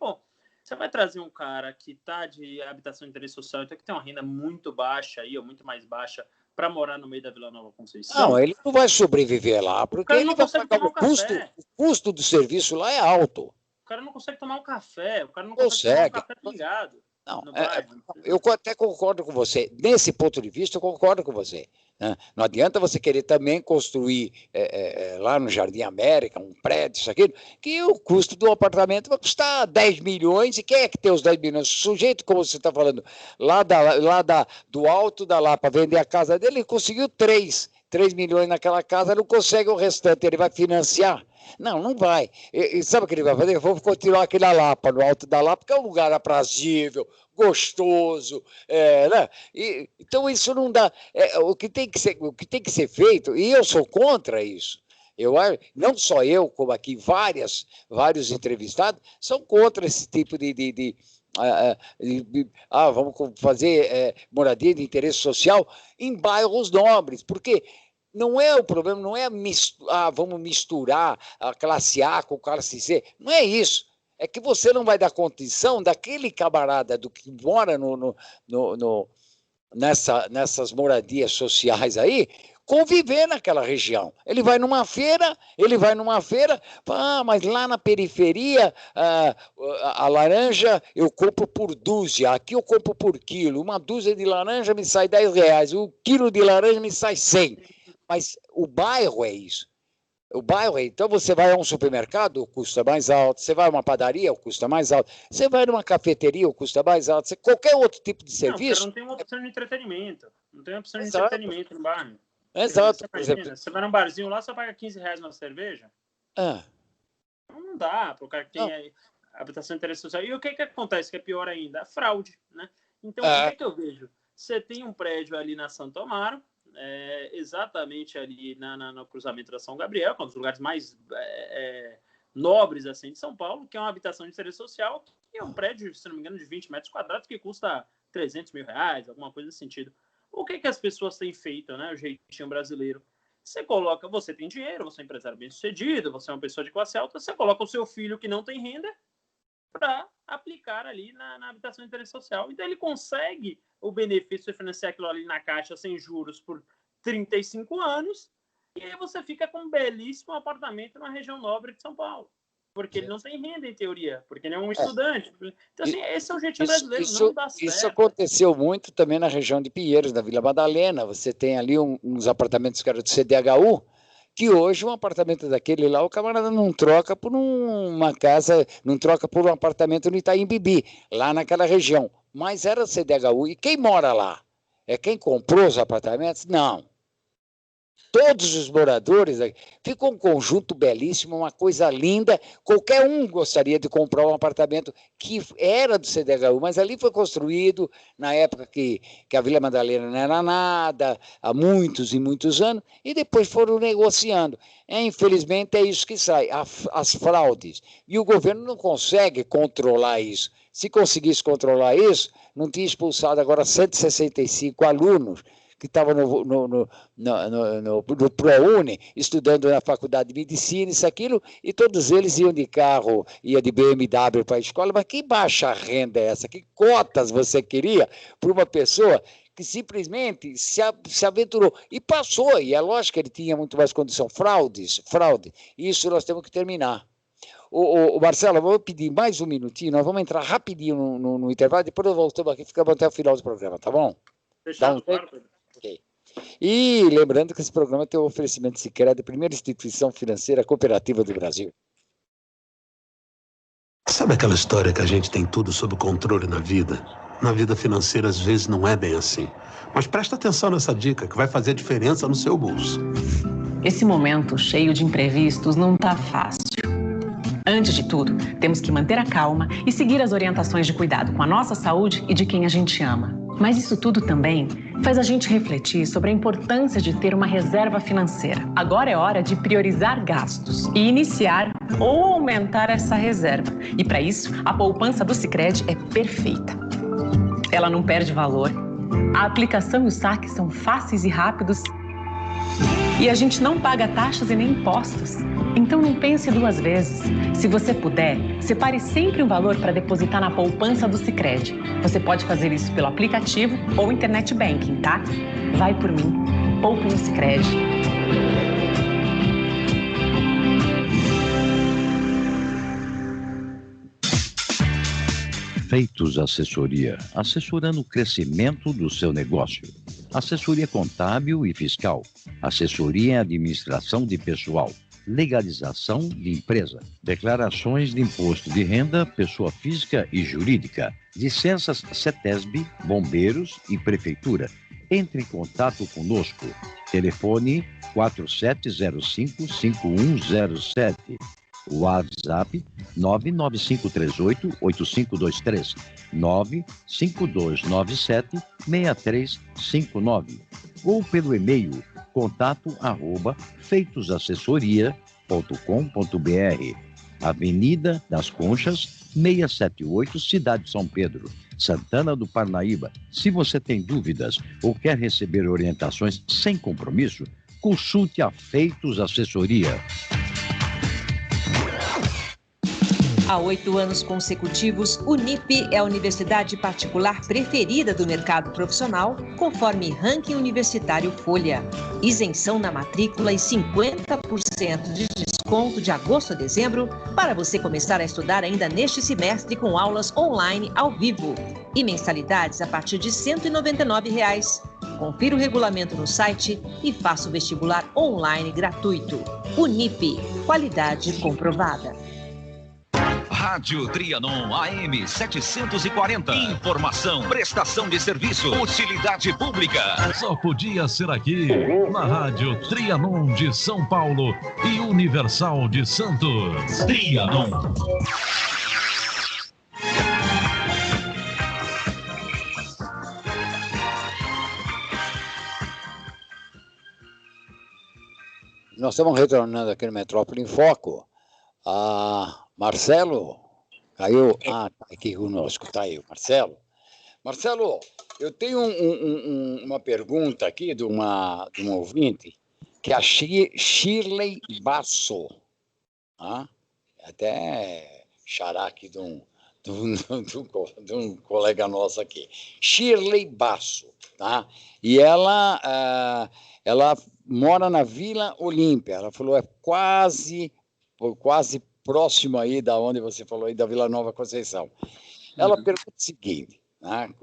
você vai trazer um cara que está de habitação de interesse social, então que tem uma renda muito baixa aí, ou muito mais baixa, para morar no meio da Vila Nova Conceição. Não, ele não vai sobreviver lá, porque ele vai pagar o custo do serviço lá é alto. O cara não consegue tomar um café, o cara não consegue tomar um café pingado. Não, eu até concordo com você. Nesse ponto de vista, eu concordo com você. Né? Não adianta você querer também construir lá no Jardim América, um prédio, isso aqui, que o custo do apartamento vai custar 10 milhões, e quem é que tem os 10 milhões? O sujeito, como você está falando, do alto da Lapa, vender a casa dele, ele conseguiu 3 milhões naquela casa, não consegue o restante, ele vai financiar? Não vai. E sabe o que ele vai fazer? Vamos continuar aqui na Lapa, no alto da Lapa, que é um lugar aprazível, gostoso, né? Então isso não dá. O que tem que ser feito, e eu sou contra isso. Não só eu, como aqui vários entrevistados, são contra esse tipo vamos fazer moradia de interesse social em bairros nobres, porque não é o problema, não é vamos misturar a classe A com a classe C, não é isso. É que você não vai dar condição daquele camarada que mora nessas moradias sociais aí, conviver naquela região. Ele vai numa feira, mas lá na periferia, a laranja eu compro por dúzia, aqui eu compro por quilo, uma dúzia de laranja me sai R$10, o quilo de laranja me sai 100. Mas o bairro é isso. Então você vai a um supermercado, o custo é mais alto, você vai a uma padaria, o custo é mais alto, você vai numa cafeteria, o custo é mais alto, qualquer outro tipo de serviço... Não tem uma opção de entretenimento, no bairro. Exato. Você vai num barzinho lá, você paga R$15 uma cerveja? Não dá para o cara que tem aí... habitação de interesse social. E o que acontece, que é pior ainda? A fraude, né? Então, o que eu vejo? Você tem um prédio ali na Santo Amaro, exatamente ali no cruzamento da São Gabriel, que é um dos lugares mais nobres assim, de São Paulo, que é uma habitação de interesse social, que é um prédio, se não me engano, de 20 metros quadrados, que custa 300 mil reais, alguma coisa nesse sentido. O que as pessoas têm feito, né? O jeitinho brasileiro. Você tem dinheiro, você é um empresário bem-sucedido, você é uma pessoa de classe alta, você coloca o seu filho que não tem renda para aplicar ali na habitação de interesse social. Então, ele consegue o benefício de financiar aquilo ali na Caixa sem juros por 35 anos, e aí você fica com um belíssimo apartamento na região nobre de São Paulo. Porque ele não tem renda, em teoria, porque ele é um estudante. Então, assim, esse é o jeitinho brasileiro, não dá certo. Isso aconteceu muito também na região de Pinheiros, na Vila Madalena. Você tem ali uns apartamentos que eram do CDHU, que hoje um apartamento daquele lá, o camarada não troca por uma casa, não troca por um apartamento no Itaim Bibi, lá naquela região. Mas era CDHU. E quem mora lá? É quem comprou os apartamentos? Não. Todos os moradores, ficou um conjunto belíssimo, uma coisa linda. Qualquer um gostaria de comprar um apartamento que era do CDHU, mas ali foi construído na época que a Vila Madalena não era nada, há muitos e muitos anos, e depois foram negociando. Infelizmente, é isso que sai, as fraudes. E o governo não consegue controlar isso. Se conseguisse controlar isso, não tinha expulsado agora 165 alunos que estavam no ProUni, estudando na faculdade de medicina, isso, aquilo, e todos eles iam de carro, ia de BMW para a escola. Mas que baixa renda é essa? Que cotas você queria para uma pessoa que simplesmente se aventurou e passou? E é lógico que ele tinha muito mais condição. Fraude, isso nós temos que terminar. O Marcelo, eu vou pedir mais um minutinho, nós vamos entrar rapidinho no intervalo, depois nós voltamos aqui, ficamos até o final do programa, tá bom? Fechado, claro. Okay. E lembrando que esse programa tem o oferecimento Sicredi, a primeira instituição financeira cooperativa do Brasil. Sabe aquela história que a gente tem tudo sob controle na vida? Na vida financeira, às vezes, não é bem assim. Mas presta atenção nessa dica, que vai fazer diferença no seu bolso. Esse momento cheio de imprevistos não tá fácil. Antes de tudo, temos que manter a calma e seguir as orientações de cuidado com a nossa saúde e de quem a gente ama. Mas isso tudo também faz a gente refletir sobre a importância de ter uma reserva financeira. Agora é hora de priorizar gastos e iniciar ou aumentar essa reserva. E para isso, a poupança do Sicredi é perfeita. Ela não perde valor, a aplicação e o saque são fáceis e rápidos e a gente não paga taxas e nem impostos. Então não pense duas vezes. Se você puder, separe sempre um valor para depositar na poupança do Sicredi. Você pode fazer isso pelo aplicativo ou internet banking, tá? Vai por mim, poupe no Sicredi. Feitos Assessoria, assessorando o crescimento do seu negócio. Assessoria contábil e fiscal, assessoria em administração de pessoal, legalização de empresa, declarações de imposto de renda, pessoa física e jurídica, licenças CETESB, bombeiros e prefeitura. Entre em contato conosco. Telefone 4705-5107. WhatsApp 99538-8523, 95297-6359 ou pelo e-mail contato@feitosassessoria.com.br. Avenida das Conchas, 678, Cidade de São Pedro, Santana do Parnaíba. Se você tem dúvidas ou quer receber orientações sem compromisso, consulte a Feitos Assessoria. Há 8 anos consecutivos, Unip é a universidade particular preferida do mercado profissional, conforme ranking universitário Folha. Isenção na matrícula e 50% de desconto de agosto a dezembro para você começar a estudar ainda neste semestre com aulas online ao vivo. E mensalidades a partir de R$ 199. Confira o regulamento no site e faça o vestibular online gratuito. Unip, qualidade comprovada. Rádio Trianon AM 740. Informação, prestação de serviço, utilidade pública. Só podia ser aqui, na Rádio Trianon de São Paulo e Universal de Santos. Trianon. nós estamos retornando aqui no Metrópole em Foco. Marcelo caiu. Tá aqui conosco, tá aí, Marcelo. Marcelo, eu tenho uma pergunta aqui de uma ouvinte, que é a Shirley Basso. Até xará aqui de um colega nosso aqui. Shirley Basso, tá? E ela mora na Vila Olímpia. Ela falou, é quase próximo aí da onde você falou aí, da Vila Nova Conceição. Ela pergunta o seguinte, né,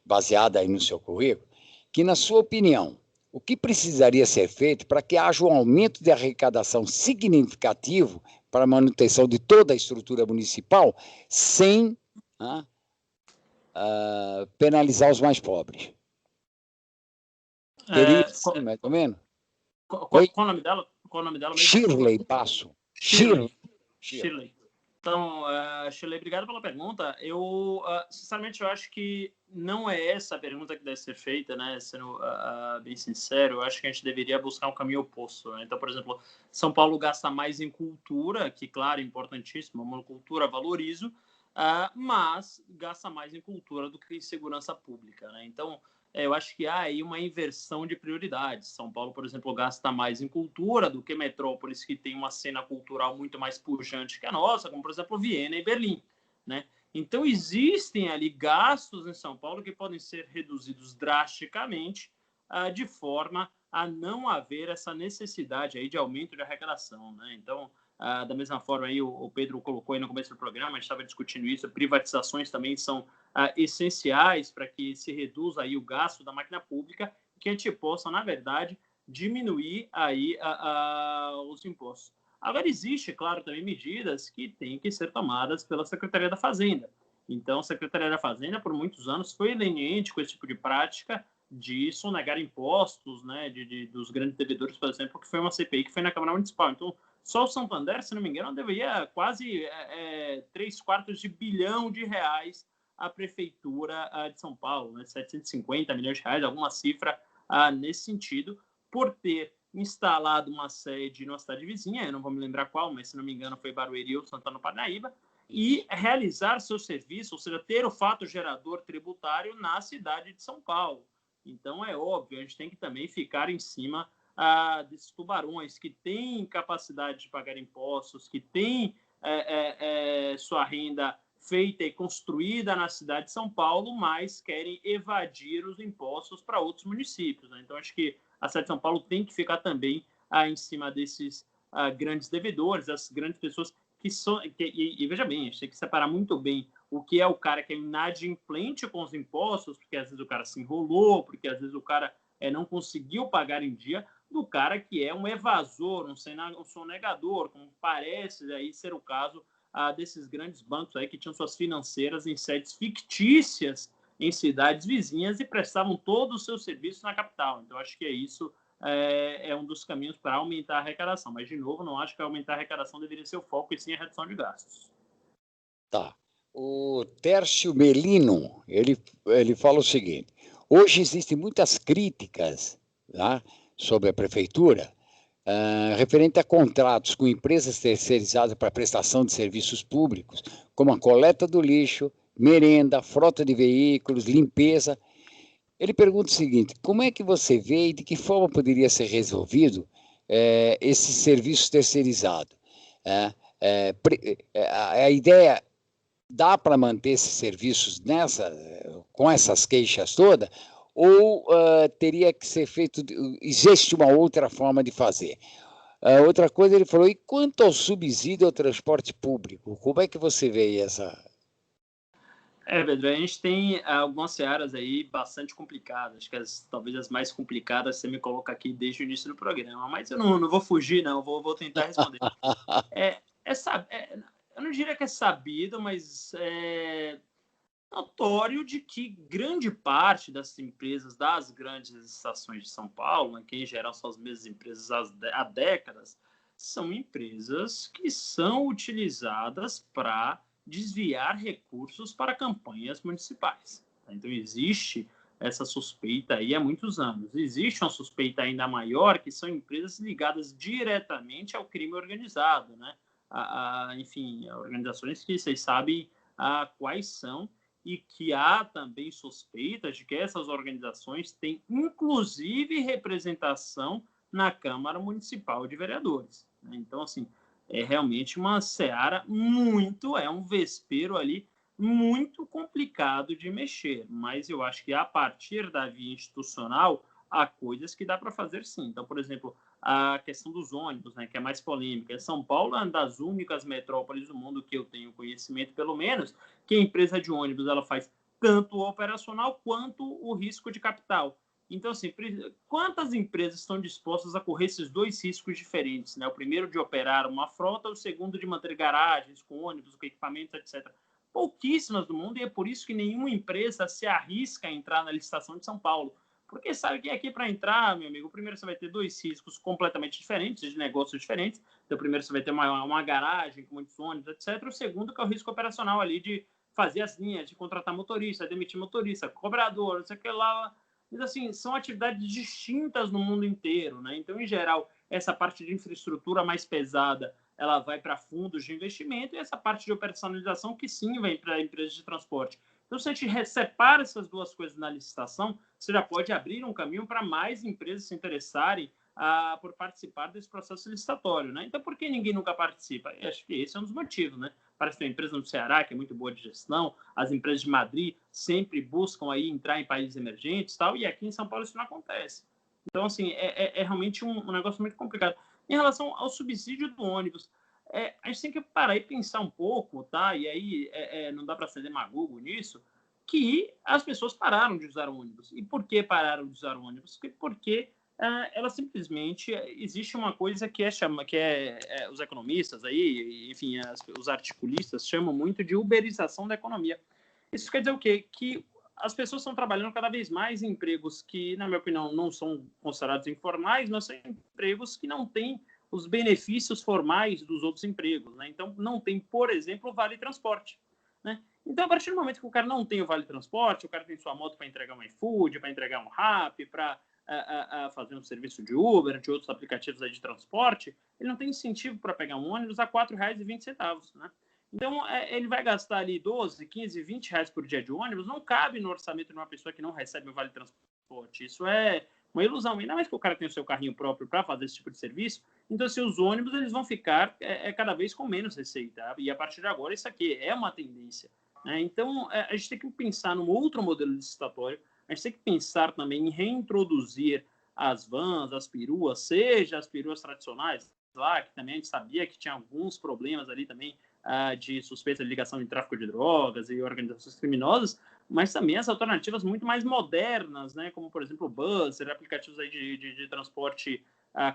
baseada aí no seu currículo, que, na sua opinião, o que precisaria ser feito para que haja um aumento de arrecadação significativo para a manutenção de toda a estrutura municipal sem penalizar os mais pobres? Teria mais ou menos? Qual o nome dela? Qual o nome dela mesmo? Shirley Basso. Shirley. Então, Shirley, obrigado pela pergunta. Sinceramente, eu acho que não é essa a pergunta que deve ser feita, né? Sendo bem sincero, eu acho que a gente deveria buscar um caminho oposto, né? Então, por exemplo, São Paulo gasta mais em cultura, que, claro, é importantíssimo, uma cultura valorizo, mas gasta mais em cultura do que em segurança pública, né? Então, eu acho que há aí uma inversão de prioridades. São Paulo, por exemplo, gasta mais em cultura do que metrópoles que tem uma cena cultural muito mais pujante que a nossa, como, por exemplo, Viena e Berlim, né? Então, existem ali gastos em São Paulo que podem ser reduzidos drasticamente de forma a não haver essa necessidade aí de aumento de arrecadação, né? Então, da mesma forma, aí o Pedro colocou aí no começo do programa, a gente estava discutindo isso, privatizações também são essenciais para que se reduza aí o gasto da máquina pública, que a gente possa, na verdade, diminuir aí os impostos. Agora, existe, claro, também medidas que têm que ser tomadas pela Secretaria da Fazenda. Então, a Secretaria da Fazenda, por muitos anos, foi leniente com esse tipo de prática de sonegar impostos, né, dos grandes devedores, por exemplo, que foi uma CPI que foi na Câmara Municipal. Então, só o Santander, se não me engano, deveria quase 3/4 bilhão de reais à Prefeitura de São Paulo, né? 750 milhões de reais, alguma cifra nesse sentido, por ter instalado uma sede numa cidade vizinha, eu não vou me lembrar qual, mas se não me engano foi Barueri ou Santana do Parnaíba, e realizar seu serviço, ou seja, ter o fato gerador tributário na cidade de São Paulo. Então, é óbvio, a gente tem que também ficar em cima desses tubarões que têm capacidade de pagar impostos, que têm sua renda feita e construída na cidade de São Paulo, mas querem evadir os impostos para outros municípios, né? Então, acho que a cidade de São Paulo tem que ficar também em cima desses grandes devedores, das grandes pessoas que são... E veja bem, a gente tem que separar muito bem o que é o cara que é inadimplente com os impostos, porque às vezes o cara se enrolou, porque às vezes o cara não conseguiu pagar em dia, do cara que é um evasor, um sonegador, como parece aí ser o caso desses grandes bancos aí que tinham suas financeiras em sedes fictícias em cidades vizinhas e prestavam todos os seus serviços na capital. Então, acho que isso é um dos caminhos para aumentar a arrecadação. Mas, de novo, não acho que aumentar a arrecadação deveria ser o foco, e sim a redução de gastos. Tá. O Tércio Melino, ele fala o seguinte: hoje existem muitas críticas, tá, sobre a prefeitura, referente a contratos com empresas terceirizadas para prestação de serviços públicos, como a coleta do lixo, merenda, frota de veículos, limpeza. Ele pergunta o seguinte: como é que você vê e de que forma poderia ser resolvido esse serviço terceirizado? A ideia, dá para manter esses serviços com essas queixas todas, ou teria que ser feito, existe uma outra forma de fazer? Outra coisa, ele falou, e quanto ao subsídio ao transporte público, como é que você vê essa... Pedro, a gente tem algumas searas aí bastante complicadas, acho que talvez as mais complicadas você me coloca aqui desde o início do programa, mas eu não vou fugir, não, vou tentar responder. Eu não diria que é sabido, mas é notório de que grande parte das empresas das grandes estações de São Paulo, né, que em geral são as mesmas empresas há décadas, são empresas que são utilizadas para desviar recursos para campanhas municipais. Então, existe essa suspeita aí há muitos anos. Existe uma suspeita ainda maior, que são empresas ligadas diretamente ao crime organizado, né? Enfim, organizações que vocês sabem quais são, e que há também suspeitas de que essas organizações têm, inclusive, representação na Câmara Municipal de Vereadores, né? Então, assim, é realmente uma seara um vespeiro ali muito complicado de mexer, mas eu acho que a partir da via institucional há coisas que dá para fazer sim. Então, por exemplo, a questão dos ônibus, né, que é mais polêmica. São Paulo é uma das únicas metrópoles do mundo que eu tenho conhecimento, pelo menos, que a empresa de ônibus ela faz tanto o operacional quanto o risco de capital. Então, assim, quantas empresas estão dispostas a correr esses dois riscos diferentes, né? O primeiro de operar uma frota, o segundo de manter garagens com ônibus, com equipamentos, etc. Pouquíssimas do mundo, e é por isso que nenhuma empresa se arrisca a entrar na licitação de São Paulo. Porque sabe que aqui para entrar, meu amigo, primeiro você vai ter dois riscos completamente diferentes, de negócios diferentes. Então, primeiro você vai ter uma garagem com muitos ônibus, etc. O segundo que é o risco operacional ali de fazer as linhas, de contratar motorista, demitir motorista, cobrador, não sei o que lá. Mas, assim, são atividades distintas no mundo inteiro, né? Então, em geral, essa parte de infraestrutura mais pesada, ela vai para fundos de investimento, e essa parte de operacionalização que sim vem para empresas de transporte. Então, se a gente separa essas duas coisas na licitação, você já pode abrir um caminho para mais empresas se interessarem por participar desse processo licitatório, né? Então, por que ninguém nunca participa? Eu acho que esse é um dos motivos, né? Parece que tem uma empresa no Ceará que é muito boa de gestão, as empresas de Madrid sempre buscam aí entrar em países emergentes, tal, e aqui em São Paulo isso não acontece. Então, assim, é realmente um negócio muito complicado. Em relação ao subsídio do ônibus, a gente tem que parar e pensar um pouco, tá? E aí não dá para ser demagogo nisso, que as pessoas pararam de usar ônibus. E por que pararam de usar ônibus? Porque ela simplesmente existe uma coisa que os economistas aí, enfim, os articulistas chamam muito de uberização da economia. Isso quer dizer o quê? Que as pessoas estão trabalhando cada vez mais em empregos que, na minha opinião, não são considerados informais, mas são empregos que não têm os benefícios formais dos outros empregos, né? Então, não tem, por exemplo, o vale transporte, né? Então, a partir do momento que o cara não tem o vale transporte, o cara tem sua moto para entregar um iFood, para entregar um Rappi, para fazer um serviço de Uber, de outros aplicativos aí de transporte, ele não tem incentivo para pegar um ônibus a R$ 4,20, né? Então, ele vai gastar ali 12, 15, 20 reais por dia de ônibus, não cabe no orçamento de uma pessoa que não recebe o vale transporte. Isso é uma ilusão. Ainda mais que o cara tem o seu carrinho próprio para fazer esse tipo de serviço. Então, assim, os ônibus eles vão ficar cada vez com menos receita. E a partir de agora, isso aqui é uma tendência, né? Então, a gente tem que pensar num outro modelo licitatório. A gente tem que pensar também em reintroduzir as vans, as peruas, seja as peruas tradicionais, lá, que também a gente sabia que tinha alguns problemas ali também de suspeita de ligação de tráfico de drogas e organizações criminosas, mas também as alternativas muito mais modernas, né, como, por exemplo, o Buzzer, aplicativos aí de transporte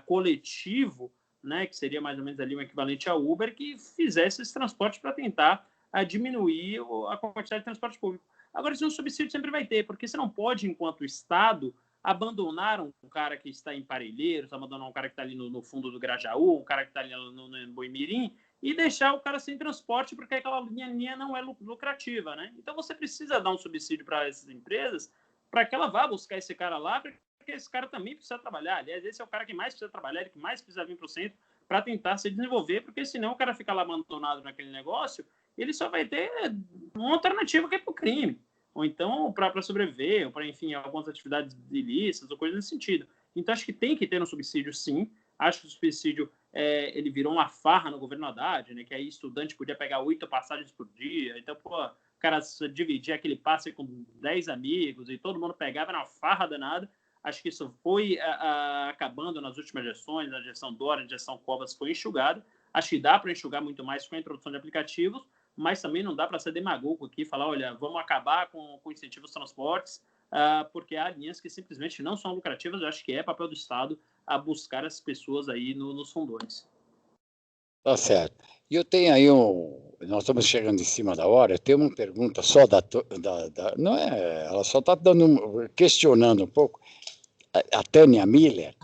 coletivo, né, que seria mais ou menos ali um equivalente a Uber, que fizesse esse transporte para tentar diminuir a quantidade de transporte público. Agora, isso um subsídio sempre vai ter, porque você não pode, enquanto Estado, abandonar um cara que está em Parelheiros, abandonar um cara que está ali no fundo do Grajaú, um cara que está ali no Boimirim, e deixar o cara sem transporte porque aquela linha não é lucrativa, né? Então, você precisa dar um subsídio para essas empresas para que ela vá buscar esse cara lá, porque esse cara também precisa trabalhar. Aliás, esse é o cara que mais precisa trabalhar, ele que mais precisa vir para o centro para tentar se desenvolver, porque senão o cara fica lá abandonado naquele negócio, ele só vai ter uma alternativa que é para o crime, ou então para sobreviver, ou para, enfim, algumas atividades ilícitas, ou coisas nesse sentido. Então, acho que tem que ter um subsídio, sim. Acho que o subsídio ele virou uma farra no governo Haddad, né? Que aí estudante podia pegar 8 passagens por dia. Então, pô, o cara dividia aquele passe com 10 amigos e todo mundo pegava, era uma farra danada. Acho que isso foi acabando nas últimas gestões, na gestão Dória, na gestão Covas foi enxugado. Acho que dá para enxugar muito mais com a introdução de aplicativos, mas também não dá para ser demagogo aqui e falar, olha, vamos acabar com incentivos aos transportes, porque há linhas que simplesmente não são lucrativas. Eu acho que é papel do Estado a buscar as pessoas aí nos fundões. Tá certo. E eu tenho aí nós estamos chegando em cima da hora, eu tenho uma pergunta só não é, ela só está questionando um pouco. A Tânia Miller,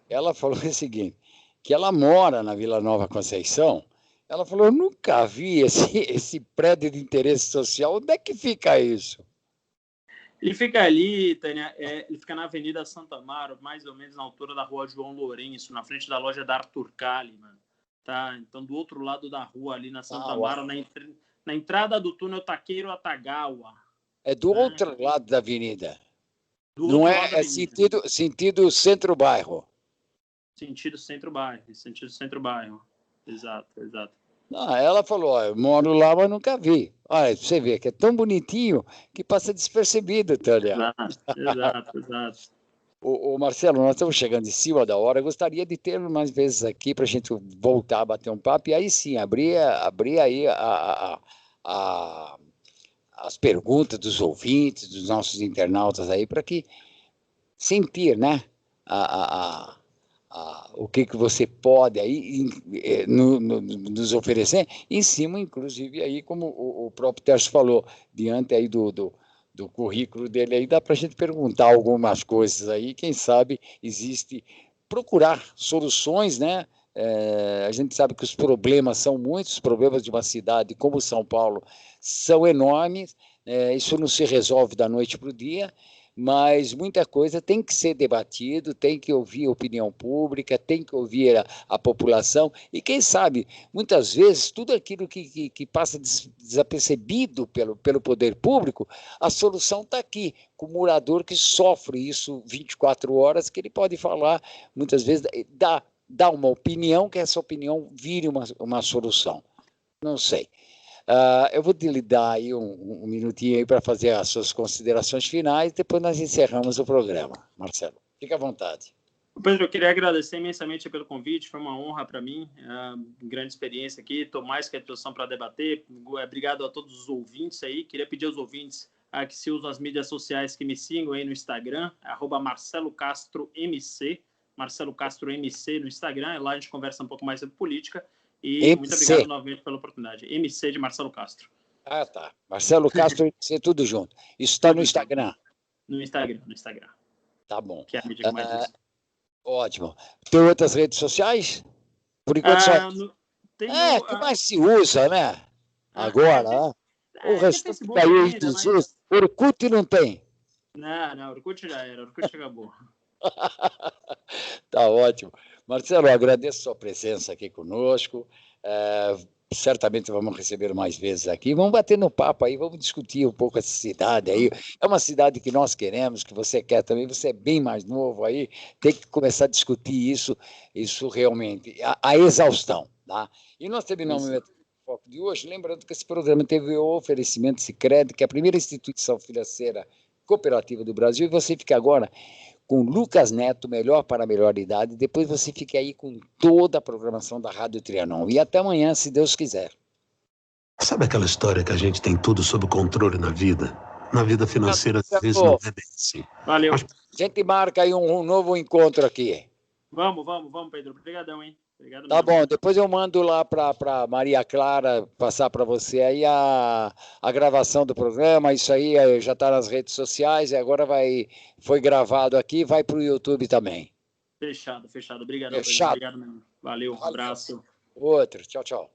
ela falou o seguinte, que ela mora na Vila Nova Conceição. Ela falou, eu nunca vi esse prédio de interesse social. Onde é que fica isso? Ele fica ali, Tânia, ele fica na Avenida Santo Amaro, mais ou menos na altura da rua João Lourenço, na frente da loja da Arthur Kalimann, tá? Então, do outro lado da rua, ali na Santo Amaro, na entrada do túnel Taqueiro Atagawa. É do outro lado da avenida. Do Não outro é, lado da é avenida. sentido centro-bairro. Sentido centro-bairro. Exato. Ah, ela falou, ó, eu moro lá, mas nunca vi. Olha, você vê que é tão bonitinho que passa despercebido, Tânia. Exato. Ô, Marcelo, nós estamos chegando em cima da hora. Eu gostaria de ter mais vezes aqui para a gente voltar a bater um papo e aí sim, abrir aí as perguntas dos ouvintes, dos nossos internautas aí, para que sentir, né? O que você pode aí nos oferecer, em cima, inclusive, aí, como o próprio Tércio falou, diante aí do currículo dele aí, dá para a gente perguntar algumas coisas aí, quem sabe existe, procurar soluções, né? A gente sabe que os problemas são muitos, os problemas de uma cidade como São Paulo são enormes, isso não se resolve da noite para o dia, mas muita coisa tem que ser debatido, tem que ouvir a opinião pública, tem que ouvir a população, e quem sabe, muitas vezes, tudo aquilo que passa desapercebido pelo poder público, a solução está aqui, com o morador que sofre isso 24 horas, que ele pode falar, muitas vezes, dá uma opinião, que essa opinião vire uma solução. Não sei. Eu vou lhe dar aí um minutinho aí para fazer as suas considerações finais, depois nós encerramos o programa. Marcelo, fique à vontade. Pedro, eu queria agradecer imensamente pelo convite, foi uma honra para mim, grande experiência aqui, estou mais que à disposição para debater. Obrigado a todos os ouvintes aí, queria pedir aos ouvintes que se usam as mídias sociais que me sigam aí no Instagram, @MarceloCastroMC, Marcelo Castro MC no Instagram, lá a gente conversa um pouco mais sobre política. E MC. muito obrigado novamente pela oportunidade. MC de Marcelo Castro. Ah, tá. Marcelo Castro MC, tudo junto. Isso está no Instagram? No Instagram. Tá bom. Que é a mídia que mais usa. Ótimo. Tem outras redes sociais? Por enquanto só. Que mais se usa, né? Agora, né? O resto caiu em desuso. Orkut não tem. Não, Orkut já era. Orkut acabou. Tá ótimo. Marcelo, eu agradeço a sua presença aqui conosco. Certamente vamos receber mais vezes aqui. Vamos bater no papo aí, vamos discutir um pouco essa cidade aí. É uma cidade que nós queremos, que você quer também. Você é bem mais novo aí, tem que começar a discutir isso realmente, a exaustão. Tá? E nós terminamos o foco de hoje, lembrando que esse programa teve o oferecimento Sicredi, que é a primeira instituição financeira cooperativa do Brasil, e você fica agora com Lucas Neto, Melhor para a Melhor Idade. Depois você fica aí com toda a programação da Rádio Trianon. E até amanhã, se Deus quiser. Sabe aquela história que a gente tem tudo sob controle na vida? Na vida financeira, às vezes não é bem assim. Valeu. A gente marca aí um novo encontro aqui. Vamos, Pedro. Obrigadão, hein? Obrigado tá mesmo. Bom, depois eu mando lá para Maria Clara passar para você aí a gravação do programa. Isso aí já está nas redes sociais e agora foi gravado aqui, vai para o YouTube também. Fechado. Obrigado, Fechado. Pedro. Obrigado mesmo. Valeu, um abraço. Outro. Tchau.